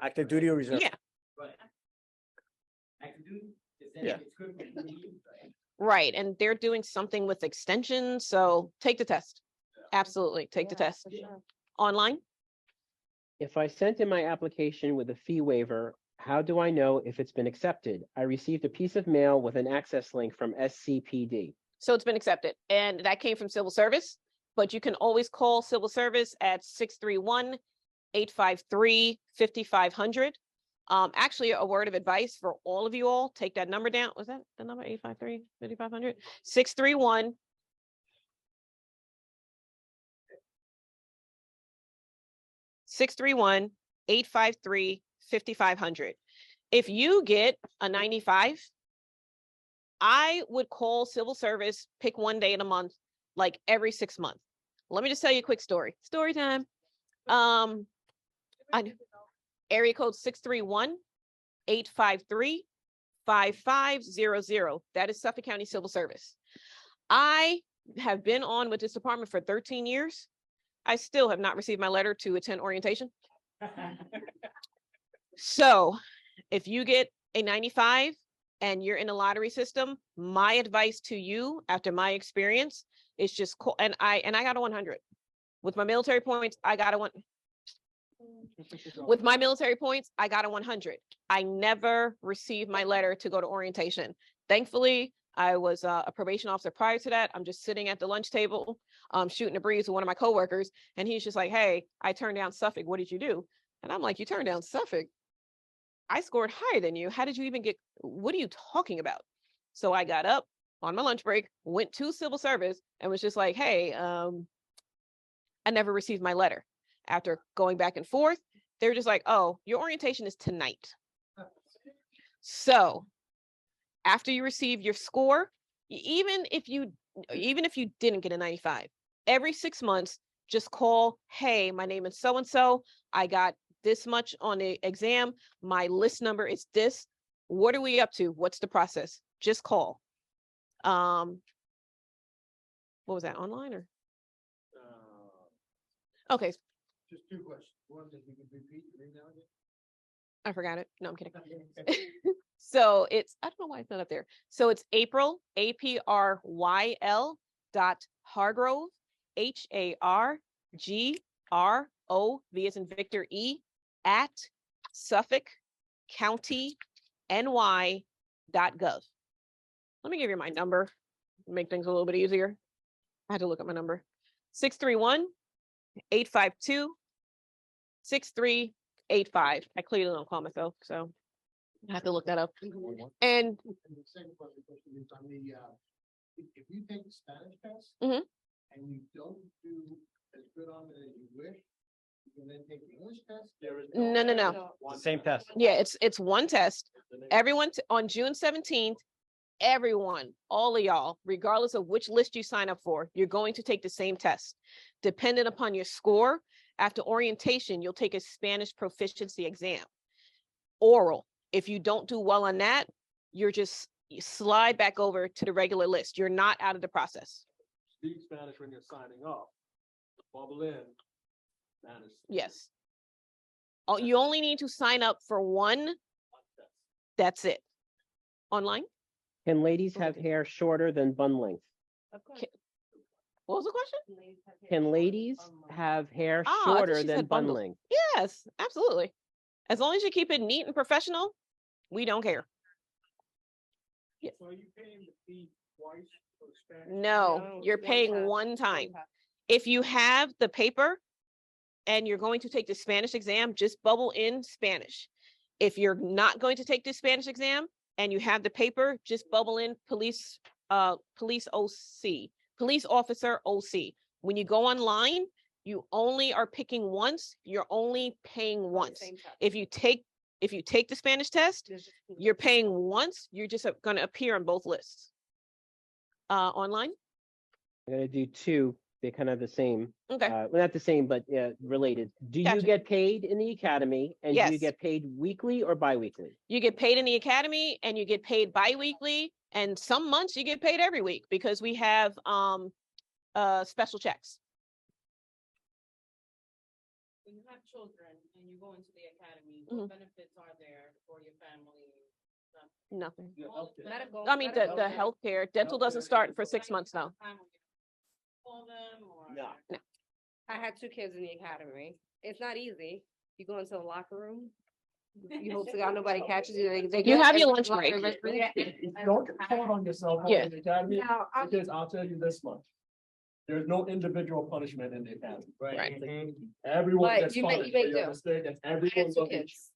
Active duty or reserve? Yeah. Active duty? Yeah. Right. And they're doing something with extensions. So take the test. Absolutely. Take the test. Online? If I sent in my application with a fee waiver, how do I know if it's been accepted? I received a piece of mail with an access link from SCPD. So it's been accepted. And that came from civil service, but you can always call civil service at 631-853-5500. Actually, a word of advice for all of you all, take that number down. Was that the number 853-5500? 631. $631-853-5500. If you get a 95, I would call civil service, pick one day in a month, like every 6 months. Let me just tell you a quick story. Story time. Area code 631-853-5500. That is Suffolk County Civil Service. I have been on with this department for 13 years. I still have not received my letter to attend orientation. So if you get a 95 and you're in a lottery system, my advice to you after my experience is just call, and I got a 100. With my military points, I got a 1. With my military points, I got a 100. I never received my letter to go to orientation. Thankfully, I was a probation officer prior to that. I'm just sitting at the lunch table, shooting a breeze with one of my coworkers. And he's just like, hey, I turned down Suffolk. What did you do? And I'm like, you turned down Suffolk? I scored higher than you. How did you even get, what are you talking about? So I got up on my lunch break, went to civil service and was just like, hey, I never received my letter. After going back and forth, they were just like, oh, your orientation is tonight. So after you receive your score, even if you didn't get a 95, every 6 months, just call, hey, my name is so-and-so. I got this much on the exam. My list number is this. What are we up to? What's the process? Just call. What was that, online or? Okay. Just 2 questions. One, if you could repeat your email again? I forgot it. No, I'm kidding. So it's, I don't know why it's not up there. So it's April, APRYL dot Hargrove, HARGROV as in Victor E, at Suffolk County NY.gov. Let me give you my number, make things a little bit easier. I had to look at my number. 631-852-6385. I clearly don't call myself, so I have to look that up. And The second part of the question is on the, if you take the Spanish test. Mhm. And you don't do as good on it as you wish, you can then take the English test. no. Same test. Yeah, it's one test. Everyone on June 17th, everyone, all of y'all, regardless of which list you sign up for, you're going to take the same test. Dependent upon your score, after orientation, you'll take a Spanish proficiency exam. Oral. If you don't do well on that, you slide back over to the regular list. You're not out of the process. Speak Spanish when you're signing up. Bubble in Spanish. Yes. Oh, you only need to sign up for one. That's it. Online? Can ladies have hair shorter than bun length? What was the question? Can ladies have hair Oh, I thought shorter she than said bun bundles. length? Yes, absolutely. As long as you keep it neat and professional, we don't care. So are you paying the fee twice for Spanish? No, you're paying one time. If you have the paper and you're going to take the Spanish exam, just bubble in Spanish. If you're not going to take the Spanish exam and you have the paper, just bubble in police OC, police officer OC. When you go online, you only are picking once, you're only paying once. If you take the Spanish test, you're paying once, you're just going to appear on both lists. Online? I'm gonna do two. They're kind of the same. Okay. Well, not the same, but related. Do you Gotcha. get paid in the academy, and do you Yes. get paid weekly or bi-weekly? You get paid in the academy and you get paid bi-weekly, and some months you get paid every week because we have special checks. When you have children and you go into the academy, Mhm. what benefits are there for your family? Nothing. Yeah, healthcare. Medical. I mean, the medical. healthcare, dental doesn't start for 6 months now. Call them or? No. I had 2 kids in the academy. It's not easy. You go into the locker room. You hope to God nobody catches you. They You get have your everything lunch locked break. in. Don't call on yourself Yeah. in the academy, Now, because I'll tell you this much. There's no individual punishment in the academy. Right. Everyone But gets you may- punished you may for your do. mistake, and I had everyone's 2 gonna be. kids.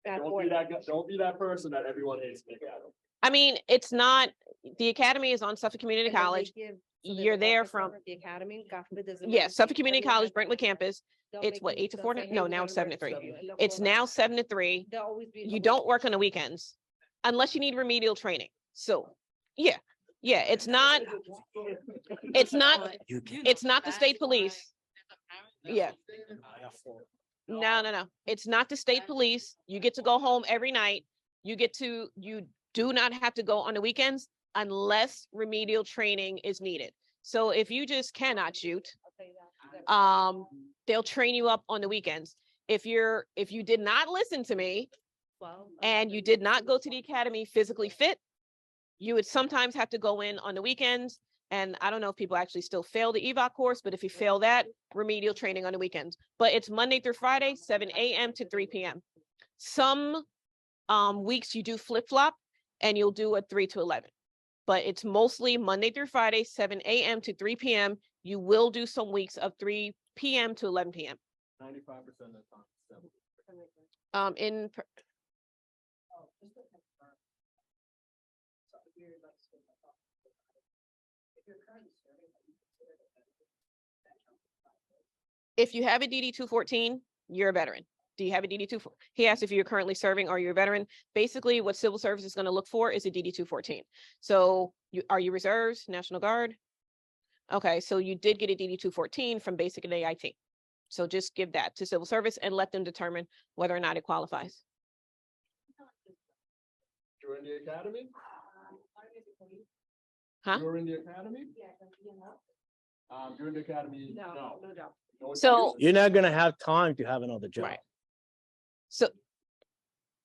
I had Don't 4 be don't be that person that everyone hates in the academy. I mean, it's not, the academy is on Suffolk Community And then they College. give- so there's You're an there officer from, at the academy. God forbid there's an yeah, emergency, Suffolk Community everyone College, has Brentwood to- campus. they'll It's make what, you- 8 to they'll 4? say, hey, No, we now got it's an 7 to 3. emergency, and they'll It's call now us. 7 to 3. There'll always be. You don't work on the weekends unless you need remedial training. So, yeah, it's not the state police. Yeah. No. It's not the state police. You get to go home every night. You do not have to go on the weekends unless remedial training is needed. So if you just cannot shoot, they'll train you up on the weekends. If you did not listen to me and you did not go to the academy physically fit, you would sometimes have to go in on the weekends. And I don't know if people actually still fail the evac course, but if you fail that, remedial training on the weekends. But it's Monday through Friday, 7 a.m. to 3 p.m. Some weeks you do flip-flop and you'll do a 3 to 11. But it's mostly Monday through Friday, 7 a.m. to 3 p.m. You will do some weeks of 3 p.m. to 11 p.m. 95% of the time. If you have a DD 214, you're a veteran. Do you have a DD 214? He asked if you're currently serving, are you a veteran? Basically, what civil service is going to look for is a DD 214. So are you reserves, National Guard? Okay, so you did get a DD 214 from basic and AIT. So just give that to civil service and let them determine whether or not it qualifies. During the academy? Huh? During the academy? During the academy, no. No. No, it's- So- You're not gonna have time to have another job. Right. So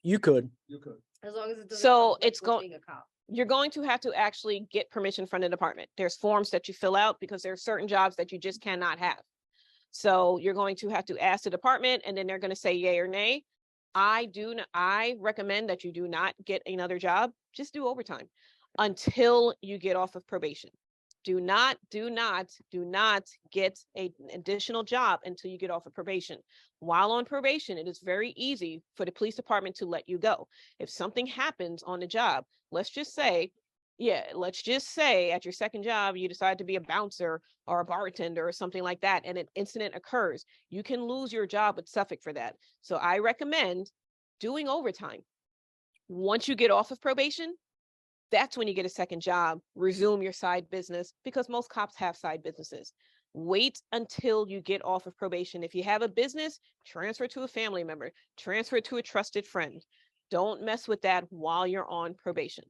You could. You could. As long as it doesn't. So conflict it's with go- being a cop. You're going to have to actually get permission from the department. There's forms that you fill out because there are certain jobs that you just cannot have. So you're going to have to ask the department and then they're going to say yay or nay. I recommend that you do not get another job. Just do overtime until you get off of probation. Do not get an additional job until you get off of probation. While on probation, it is very easy for the police department to let you go. If something happens on the job, let's just say at your second job, you decide to be a bouncer or a bartender or something like that, and an incident occurs, you can lose your job with Suffolk for that. So I recommend doing overtime. Once you get off of probation, that's when you get a second job, resume your side business, because most cops have side businesses. Wait until you get off of probation. If you have a business, transfer to a family member, transfer to a trusted friend. Don't mess with that while you're on probation.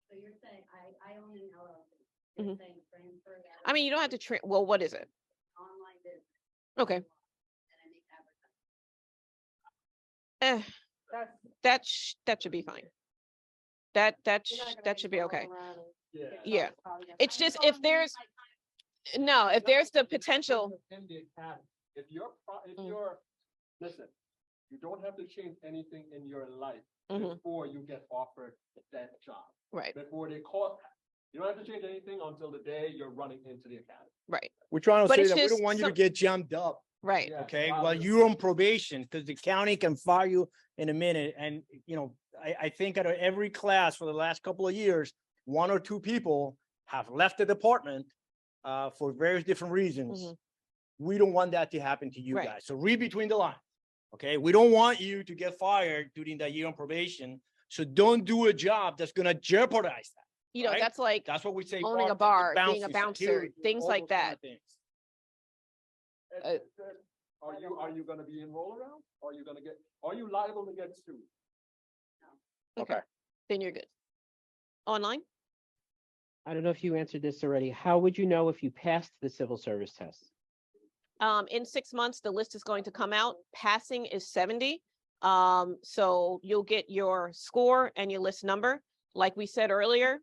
So you're saying, I own an LLC. You're Mhm. saying transfer that I mean, you don't have to, well, what is it? online business. Okay. And I make advertising. That should be fine. That should be okay. Yeah. It's just if there's the potential. In the academy, if Mm. you're, listen, you don't have to change anything in your life Mhm. before you get offered that job. Right, Before they call, you don't have to change anything until the day you're running into the academy. right, We're trying to But say it's that we just don't want you to some- get jammed up, right. Yeah, okay? wow, While yeah. you're on probation, because the county can fire you in a minute. And, I think out of every class for the last couple of years, one or two people have left the department for various different reasons. Mhm. We don't want that to happen to you Right. guys. So read between the lines, okay? We don't want you to get fired during that year on probation. So don't do a job that's gonna jeopardize that. right? That's like That's what we say. owning a bartender, bar, being a bouncer, bouncer, security, things all like those kind that. of things. Are you gonna be in roll around? Are you liable to get sued? Okay, then you're good. Online? I don't know if you answered this already. How would you know if you passed the civil service test? In 6 months, the list is going to come out. Passing is 70. So you'll get your score and your list number. Like we said earlier,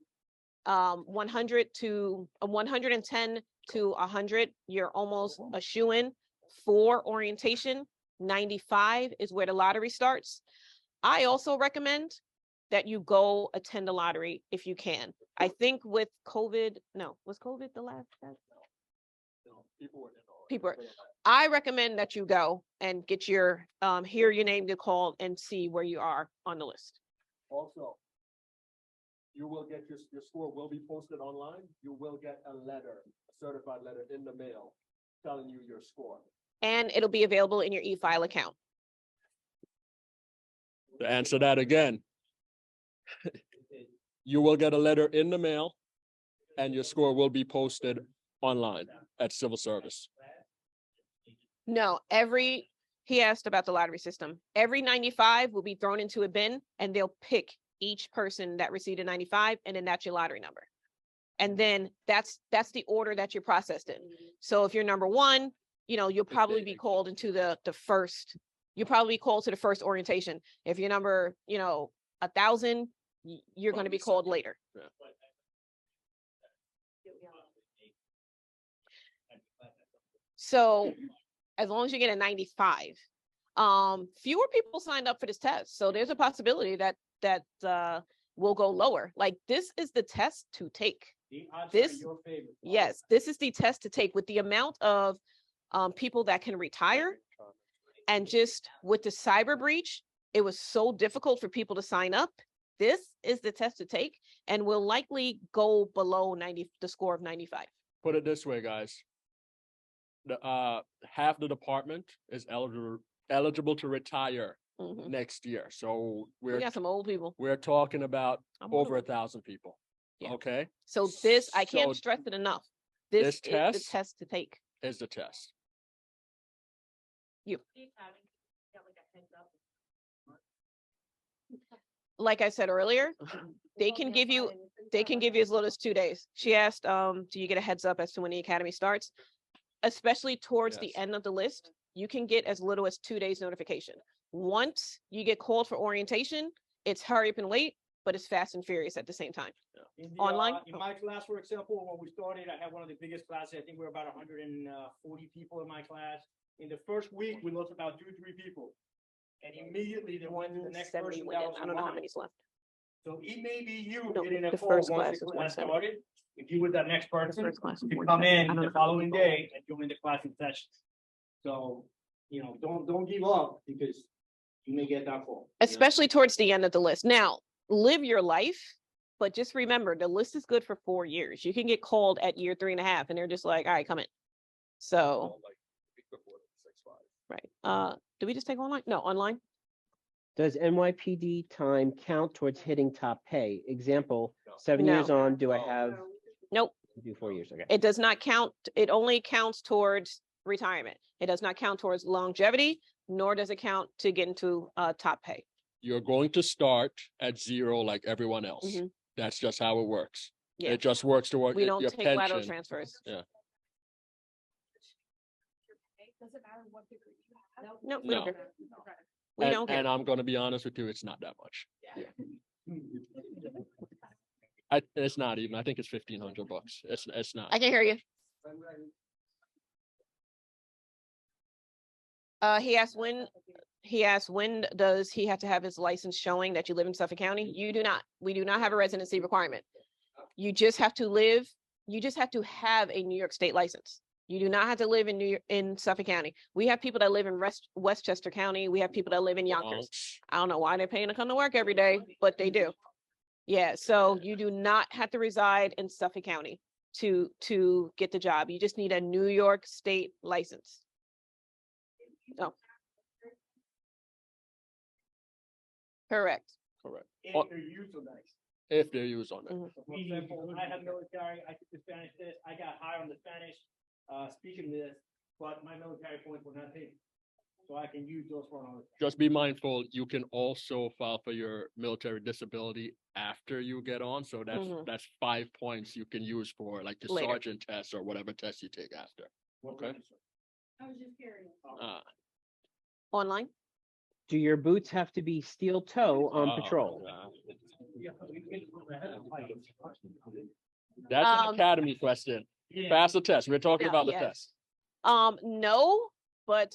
110 to 100, you're almost a shoo-in for orientation. 95 is where the lottery starts. I also recommend that you go attend the lottery if you can. I think with COVID, was COVID the last test? No, people were. I recommend that you go and get hear your name get called and see where you are on the list. Also, you will get your score will be posted online. You will get a certified letter in the mail telling you your score. And it'll be available in your e-file account. To answer that again, you will get a letter in the mail and your score will be posted online at civil service. No, he asked about the lottery system. Every 95 will be thrown into a bin and they'll pick each person that received a 95 and then that's your lottery number. And then that's the order that you're processed in. So if you're number one, you'll probably be called into the first, you'll probably be called to the first orientation. If you're number, 1,000, you're going to be called later. Yeah. So as long as you get a 95, fewer people signed up for this test. So there's a possibility that will go lower. Like this is the test to take. This is the test to take with the amount of people that can retire. And just with the cyber breach, it was so difficult for people to sign up. This is the test to take and will likely go below the score of 95. Put it this way, guys. Half the department is eligible to retire Mhm. next year. So We got some old people. we're talking about I'm over old. 1,000 people. Yeah. Okay, So this, I can't So stress it enough. this This is the test- test to take. is the test. Like I said earlier, they can give you as little as 2 days. She asked, do you get a heads up as to when the academy starts? Especially towards the Yes. end of the list, you can get as little as 2 days notification. Once you get called for orientation, it's hurry up and wait, but it's fast and furious at the same time. In Online? In my class, for example, when we started, I had one of the biggest classes. I think we were about 140 people in my class. In the first week, we lost about 2-3 people. And immediately they went to the next 170 person went that in. was I don't know how online. many's left. So it may be you No, getting a the call first once class the was class 170. started. If you were that next person, first class was you come 170. I in don't the know how following many day and join the class in session. So, don't give up because you may get that call. Especially towards the end of the list. Now, live your life, but just remember the list is good for 4 years. You can get called at year 3.5 and they're just like, all right, come in. So, right. Do we just take online? No, online. Does NYPD time count towards hitting top pay? Example, 7 years No. on, do I have, Nope. do 4 years, okay. It does not count. It only counts towards retirement. It does not count towards longevity, nor does it count to get into top pay. You're going to start at 0 like everyone else. Mhm. That's just how it works. Yeah. It just works toward We don't your take lateral pension. transfers. Yeah. Does it matter what degree you have? No, we No. don't care. We don't care. And I'm gonna be honest with you, it's not that much. Yeah. It's not even, I think it's $1,500. It's not. I can hear you. He asked when does he have to have his license showing that you live in Suffolk County? You do not. We do not have a residency requirement. You just have to have a New York State license. You do not have to live in Suffolk County. We have people that live in Westchester County. We have people that live in Yonkers. I don't know why they're paying to come to work every day, but they do. Yeah, so you do not have to reside in Suffolk County to get the job. You just need a New York State license. Oh. Correct. Correct. If they're used on that. If they're used on it. Mhm. For example, I have military, I took the Spanish test, I got higher on the Spanish, speaking this, but my military points were not paid. So I can use those for another. Just be mindful, you can also file for your military disability after you get on. So Mhm. that's 5 points you can use for like the Later. sergeant test or whatever test you take after. Okay. I was just curious. Online? Do your boots have to be steel toe on patrol? That's an academy question. Pass the test. We're talking No, about the yes. test. No, but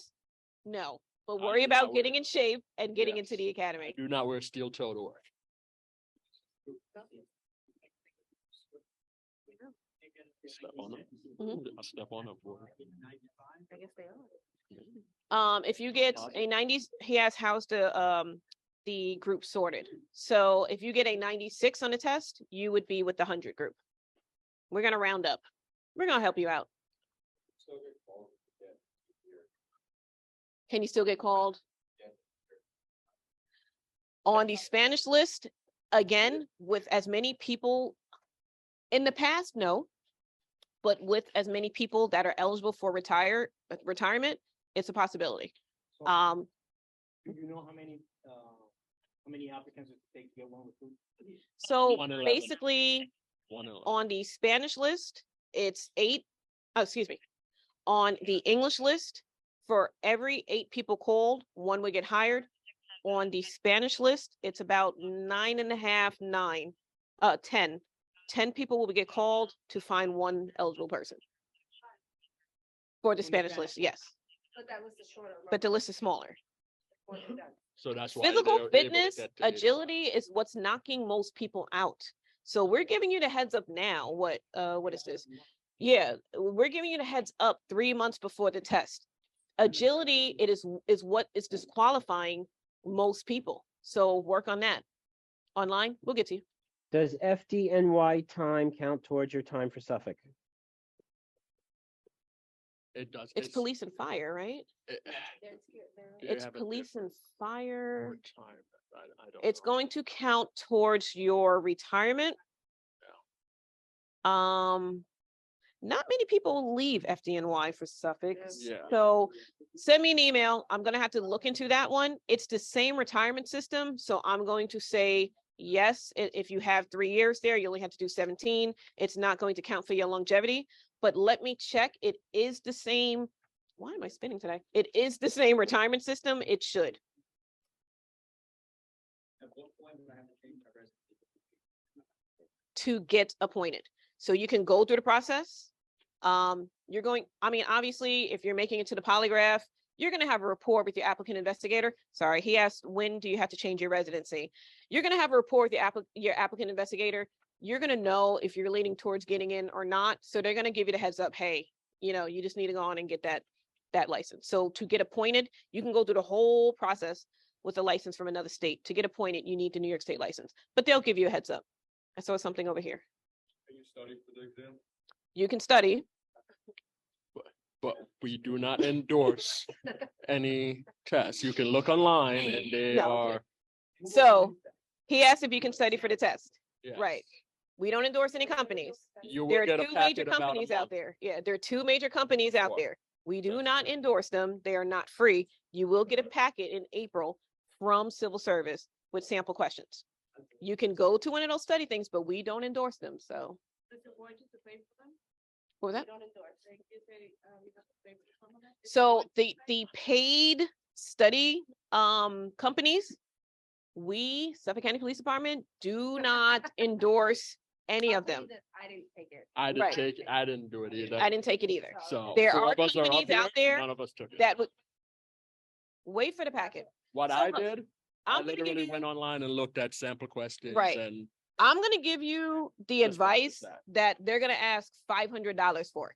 worry do not about getting in shape and getting Yes. into the academy. Do not wear steel toe to work. Step on them. Mhm. I'll step on them. I guess they are. If you get a 90s, he has how's the group sorted. So if you get a 96 on the test, you would be with the 100 group. We're gonna round up. We're gonna help you out. Can you still get called? On the Spanish list, again, with as many people in the past, no. But with as many people that are eligible for retirement, it's a possibility. Do you know how many applicants it takes to get one recruit? So 111. basically, 111. on the Spanish list, it's 8. Oh, excuse me. On the English list, for every 8 people called, 1 would get hired. On the Spanish list, it's about 9.5, 9, 10. 10 people will get called to find 1 eligible person. For the Spanish list, yes. But that was the shorter. But the list is smaller. So that's why they're Physical able to fitness, get to the- agility is what's knocking most people out. So we're giving you the heads up now. What is this? Yeah, we're giving you the heads up 3 months before the test. Agility, it is what is disqualifying most people. So work on that. Online, we'll get to you. Does FDNY time count towards your time for Suffolk? It does. It's police and fire, right? They It's have a police and fire. retirement. I don't It's know. going to count towards your retirement. Not many people leave FDNY for Suffolk. Yeah. So send me an email. I'm gonna have to look into that one. It's the same retirement system. So I'm going to say, yes, if you have 3 years there, you only have to do 17. It's not going to count for your longevity, but let me check. It is the same. Why am I spinning today? It is the same retirement system. It should. At what point would I have to change my residency? To get appointed. So you can go through the process. You're going, I mean, obviously, if you're making it to the polygraph, you're going to have a rapport with your applicant investigator. Sorry, he asked, when do you have to change your residency? You're going to have a rapport with your applicant investigator. You're going to know if you're leaning towards getting in or not. So they're going to give you the heads up, hey, you know, you just need to go on and get that license. So to get appointed, you can go through the whole process with a license from another state. To get appointed, you need the New York State license, but they'll give you a heads up. I saw something over here. Can you study for the exam? You can study. But we do not endorse any tests. You can look online and they No. are. So he asked if you can study for the test. Yes. Right. We don't endorse any companies. You There will are get a two major packet about a companies out month. there. Yeah, there are two major companies out Sure. there. We do not endorse them. They are not free. You will get a packet in April from Civil Service with sample questions. You can go to one of those study things, but we don't endorse them. So what was that? So the paid study companies, we, Suffolk County Police Department, do not endorse any of them. I didn't take it. I didn't Right. take, I didn't do it either. I didn't take it either. So. There four are of us up companies out here, there None of us took it. that would wait for the packet. What so I look, did, I I'm gonna give literally you, went online and looked at sample questions Right. and I'm gonna give you the Just practice advice that they're gonna ask $500 for.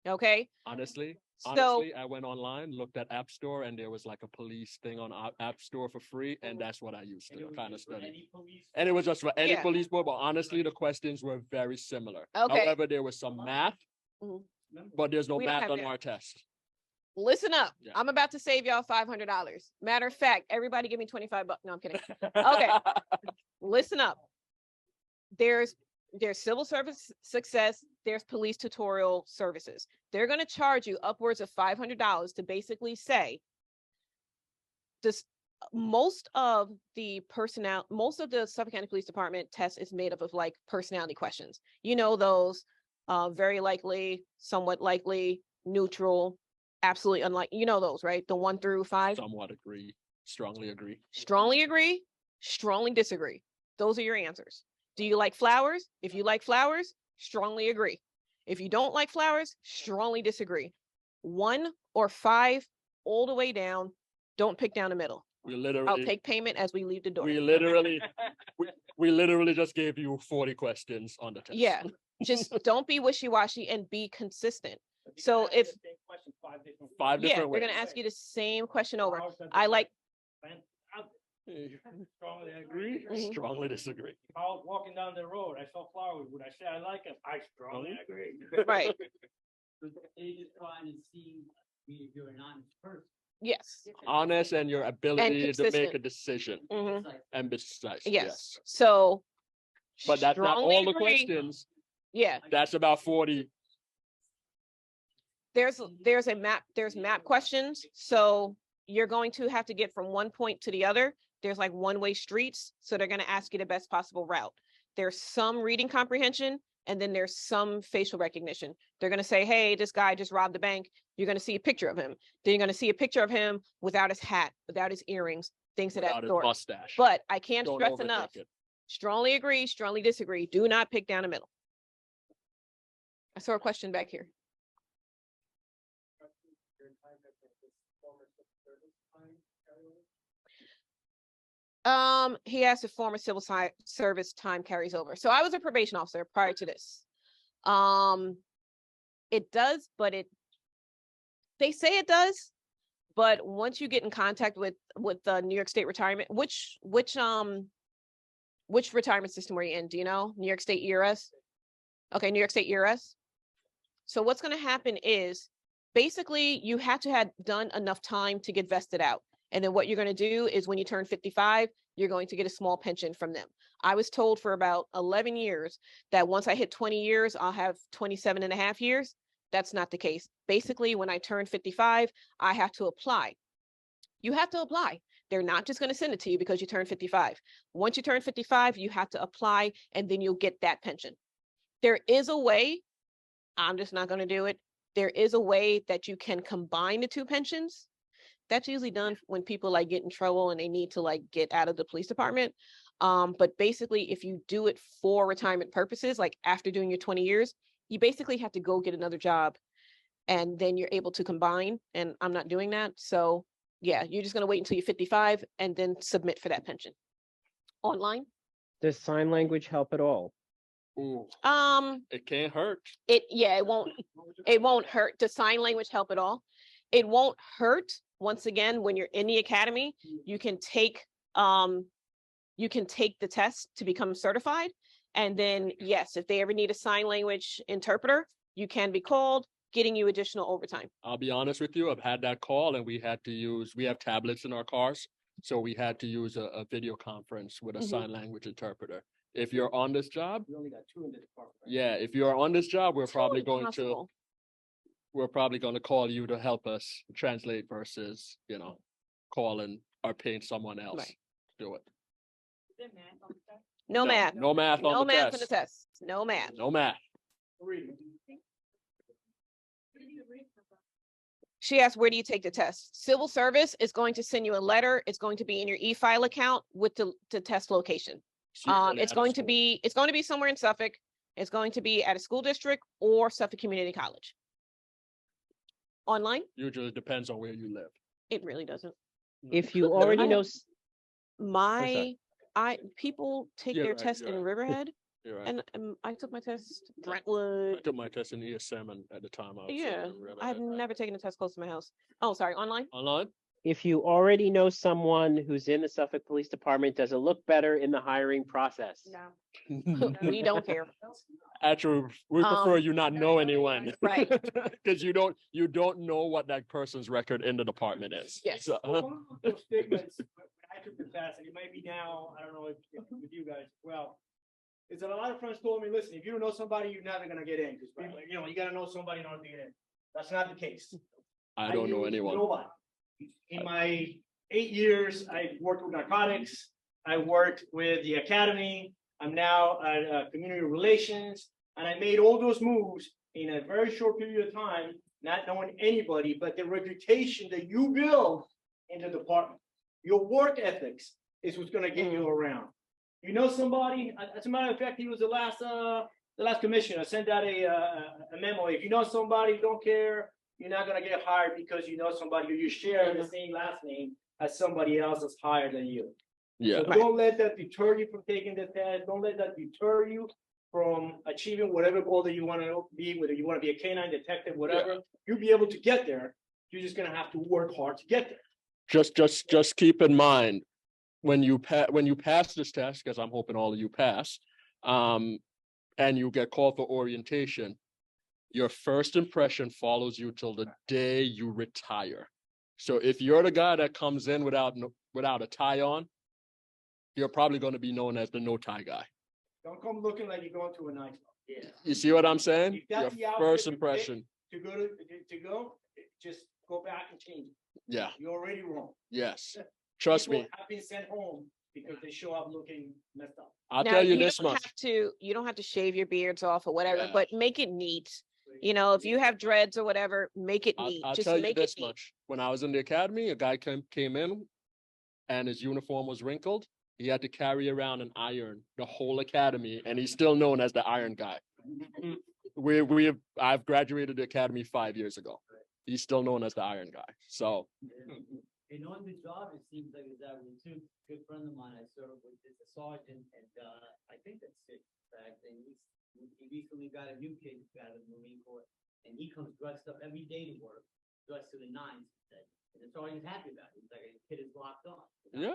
Okay, honestly, so I went online, looked at App Store and there was like a police thing on App Store for free. And that's what I used to kind of study. Any police? And it was just for any Yeah. police board, but honestly, the questions were very similar. Okay. However, there was some math, Mhm. but there's no We don't math have on that. our test. listen up. Yeah. I'm about to save y'all $500. Matter of fact, everybody give me 25 bucks. No, I'm kidding. Okay. Listen up. There's civil service success, there's police tutorial services. They're going to charge you upwards of $500 to basically say this. Most of the Suffolk County Police Department test is made up of like personality questions. You know, those very likely, somewhat likely, neutral, absolutely unlikely. You know those, right? The 1 through 5. Somewhat agree, strongly agree. Strongly agree, strongly disagree. Those are your answers. Do you like flowers? If you like flowers, strongly agree. If you don't like flowers, strongly disagree. 1 or 5, all the way down. Don't pick down the middle. We I'll literally, take payment as we leave the door. we literally, we literally just gave you 40 questions on the test. Yeah, just don't be wishy-washy and be consistent. So if, Five yeah, different they're ways. gonna ask you the same question over. I like, Strongly agree. Mhm. Strongly disagree. If I was walking down the road, I saw flowers, would I say I like them? I strongly agree. right, They just trying to see if you're an honest person. yes. Honest and your ability to make consistent. a decision Mhm. Like, and be precise. Yes, so. But that's not strongly all the agree. questions. Yeah, That's about 40. there's map questions, so you're going to have to get from one point to the other. There's like one-way streets, so they're gonna ask you the best possible route. There's some reading comprehension, and then there's some facial recognition. They're gonna say, hey, this guy just robbed the bank. You're gonna see a picture of him. Then you're gonna see a picture of him without his hat, without his earrings, things of that Without his sort. mustache. But I can't Don't stress overthink enough, it. strongly agree, strongly disagree. Do not pick down the middle. I saw a question back here. He asked if former civil service time carries over. So I was a probation officer prior to this. It does, but they say it does, but once you get in contact with the New York State retirement, which retirement system were you in? Do you know? New York State ERS? Okay, New York State ERS. So what's going to happen is basically you have to have done enough time to get vested out. And then what you're going to do is when you turn 55, you're going to get a small pension from them. I was told for about 11 years that once I hit 20 years, I'll have 27 and a half years. That's not the case. Basically, when I turn 55, I have to apply. You have to apply. They're not just going to send it to you because you turn 55. Once you turn 55, you have to apply and then you'll get that pension. There is a way, I'm just not going to do it. There is a way that you can combine the two pensions. That's usually done when people like get in trouble and they need to like get out of the police department. But basically, if you do it for retirement purposes, like after doing your 20 years, you basically have to go get another job and then you're able to combine. And I'm not doing that. So yeah, you're just gonna wait until you're 55 and then submit for that pension. Online? Does sign language help at all? Ooh, Um, it can't hurt. it won't hurt. Does sign language help at all? It won't hurt. Once again, when you're in the academy, you can take the test to become certified. And then, yes, if they ever need a sign language interpreter, you can be called, getting you additional overtime. I'll be honest with you, I've had that call and we have tablets in our cars. So we had to use a video conference with a Mhm. sign language interpreter. If you're on this job, We only got 2 in the department. right? yeah, if you're on this job, we're probably going to Possible. call you to help us translate versus, calling or paying someone else Right. to do it. No math. No math on No the math in the test. test. No math. No math. She asked, where do you take the test? Civil service is going to send you a letter. It's going to be in your e-file account with the test location. So you're really It's out of going to school. be somewhere in Suffolk. It's going to be at a school district or Suffolk Community College. Online? Usually depends on where you live. It really doesn't. If you already I know, have- people take You're their right, test you're in right. Riverhead, You're right. and I took my test I Brentwood. took my test in ESM and at the time I was. Yeah, I've never taken a test close to my house. Oh, sorry, online? Online? if you already know someone who's in the Suffolk Police Department, does it look better in the hiring process? We don't care. Actually, we prefer Um, you not know anyone. Right. Because you don't know what that person's record in the department is. Yes. So, One of those stigmas, when I took the test, and it might be now, I don't know if with you guys, well, is that a lot of friends told me, listen, if you don't know somebody, you're never gonna get in, because people, you gotta know somebody in order to get in. That's not the case. I don't know knew anyone. Nobody. In my 8 years, I worked with narcotics, I worked with the academy, I'm now at community relations, and I made all those moves in a very short period of time, not knowing anybody, but the reputation that you build in the department. Your work ethics is what's gonna get you around. You know somebody, as a matter of fact, he was the last commissioner, sent out a memo. If you know somebody, don't care, you're not gonna get hired because you know somebody, or you share the same last name as somebody else that's higher than you. Yeah. So don't let that deter you from taking the test. Don't let that deter you from achieving whatever goal that you want to be, whether you want to be a canine detective, whatever. You'll be able to get there. You're just gonna have to work hard to get there. Just keep in mind when you pass this test, because I'm hoping all of you pass, and you get called for orientation, your first impression follows you till the day you retire. So if you're the guy that comes in without a tie on, you're probably going to be known as the no tie guy. Don't come looking like you're going to a nightclub. Yeah. You see what I'm saying? If that's the Your outfit first you pick impression. to go, just go back and change it. Yeah. You're already wrong. Yes. Trust People me. have been sent home because they show up looking messed up. I'll Now, tell you this don't much. you don't have to shave your beards off or whatever, Yeah. but make it neat. You know, if you have dreads or whatever, make it neat. I'll Just tell you make this it neat. much. When I was in the academy, a guy came in and his uniform was wrinkled. He had to carry around an iron the whole academy, and he's still known as the iron guy. I've graduated the academy 5 years ago. He's still known as the iron guy. So And on the job, it seems like it's that with two good friend of mine, I served with the sergeant, and I think that's it. In fact, and he recently got a new kid out of the Marine Corps, and he comes dressed up every day to work, dressed to the nines. And the sergeant's happy about it. He's like, the kid is locked on. yeah,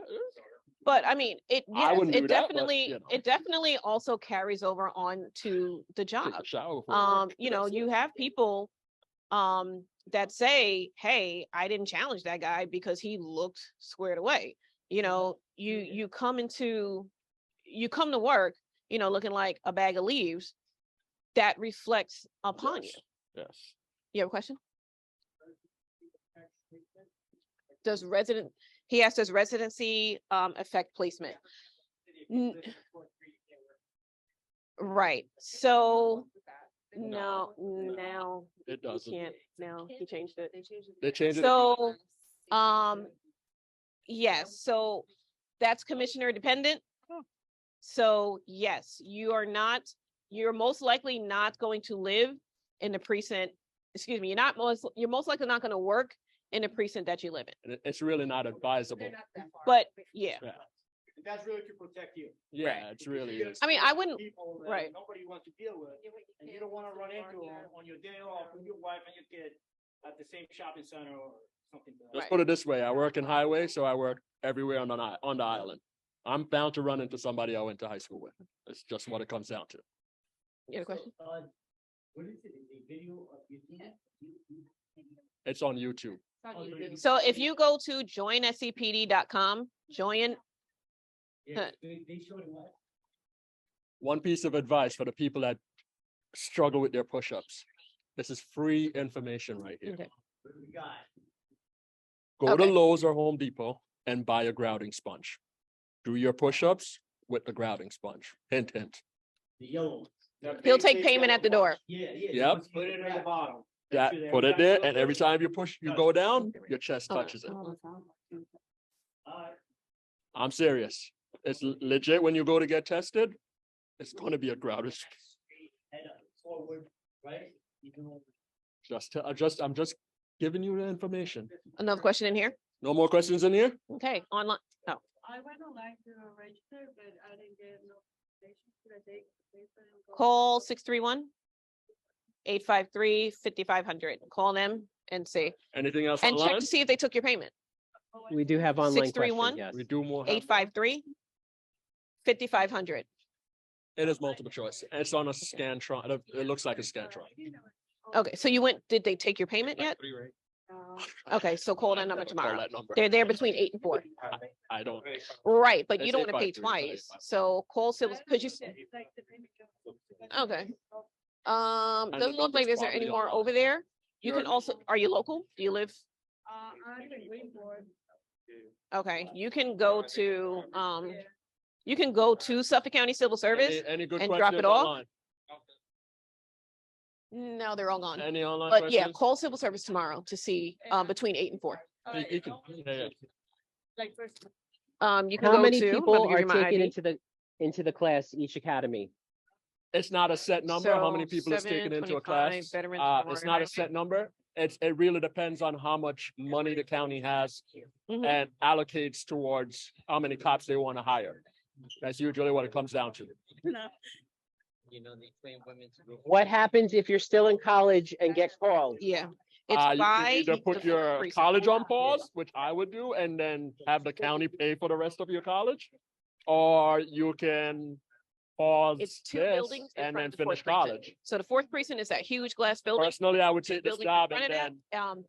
But I mean, I wouldn't do that, but, it definitely also carries over on to the job. take a shower before work. You know, you have people that say, hey, I didn't challenge that guy because he looked squared away. You know, you come to work, you know, looking like a bag of leaves. That reflects upon you. Yes. You have a question? He asked, does residency affect placement? Right. So now It he doesn't. can't. Now he changed it. They changed it. So Yes, so that's commissioner dependent. So yes, you're most likely not going to live in the precinct, excuse me, you're most likely not gonna work in the precinct that you live in, And it's really not advisable. They're not that far. but yeah. Yeah, That's really to protect you. yeah, it's really is. I mean, I wouldn't, People that right. nobody wants to deal with, and you don't wanna run into them on your day off with your wife and your kid at the same shopping center or something. Let's put it this way, I work in highway, so I work everywhere on the island. I'm bound to run into somebody I went to high school with. It's just what it comes down to. You have a question? What is it, a video of YouTube? It's on YouTube. So if you go to joinscpd.com, join, Yeah, they showed what? One piece of advice for the people that struggle with their push-ups. This is free information right here. okay, What do we got? Go to Okay. Lowe's or Home Depot and buy a grouting sponge. Do your push-ups with the grouting sponge. Hint, hint. The yellow one. he'll take payment at the door. Yeah, yeah. Yep. once you Put it get at the back. bottom. That, put it there, and every time you push, you go down, your chest Okay. touches it. Alright. I'm serious. It's legit when you go to get tested. It's gonna be a grouting. Head up, forward, right? You can. I'm just giving you the information. Another question in here? No more questions in here? Okay, online, oh, I went online to register, but I didn't get notification. Should I take the paper and go? call 631-853-5500. Call them and see, Anything else and check online? to see if they took your payment. We do have online 631? questions, yes. We do more. 853-5500. It is multiple choice. It's on a Scantron. It looks like a Scantron. Okay, so did they take your payment yet? Okay, so call that number Call tomorrow. that number. They're there between 8 and 4. I don't. Right, but you Let's don't say want to pay 5-3, but it's twice. So call civil, because you, Like the payment goes. okay. And the Doesn't look like number's there's any probably more online. over there. You can You're- also, are you local? Do you live? I'm in Greenport. Okay, you can go to Suffolk County Civil Service. Any good and drop it questions off? online? No, they're all gone. Any online But yeah, questions? call civil service tomorrow to see, between 8 and 4. You can- yeah. Like first. You can How go many to, people let me give are you my taken ID. into the class each academy? It's not a set number, how many So, people is 7, taken into a 25 class. veterans It's for not a highway. set number. It really depends on how much money the county has Mhm. and allocates towards how many cops they want to hire. That's usually what it comes down to. You know, they train women to go. What happens if you're still in college and get called? Yeah, You it's can by. either the put your precinct. college on pause, which I would do, and then have the county pay for the rest of your college. Or you can pause It's 2 this buildings in and front then of the 4th finish precinct. college. So the 4th precinct is that huge glass building. Personally, I would Two take this buildings in job front and of that,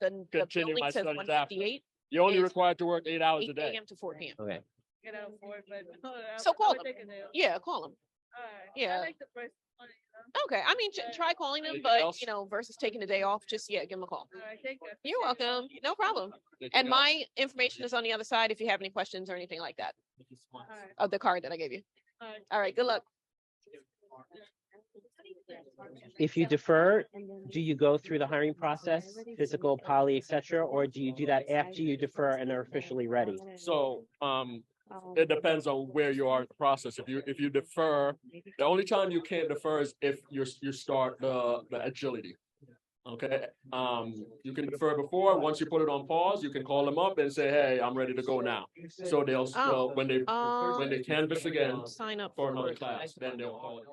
then the continue building my says studies after. 158, you're only is required to work 8 hours a 8 day. AM to 4 PM. Okay. Get out for it, but. So call them. Yeah, call them. Alright. Yeah. I like the first one, you know? Okay, I mean, try calling them, Anything but else? versus taking the day off, just, give them a call. Alright, thank you. You're welcome. No problem. And my information is on the other side if you have any questions or anything like that, Alright, of the card that I gave you. alright. All right, good luck. If you defer, do you go through the hiring process, physical, poly, et cetera, or do you do that after you defer and are officially ready? So, it depends on where you are in the process. If you defer, the only time you can't defer is if you start the agility. Okay, you can defer before. Once you put it on pause, you can call them up and say, hey, I'm ready to go now. So they'll, Oh, when they canvass again Sign up for another for, class, then they'll call it.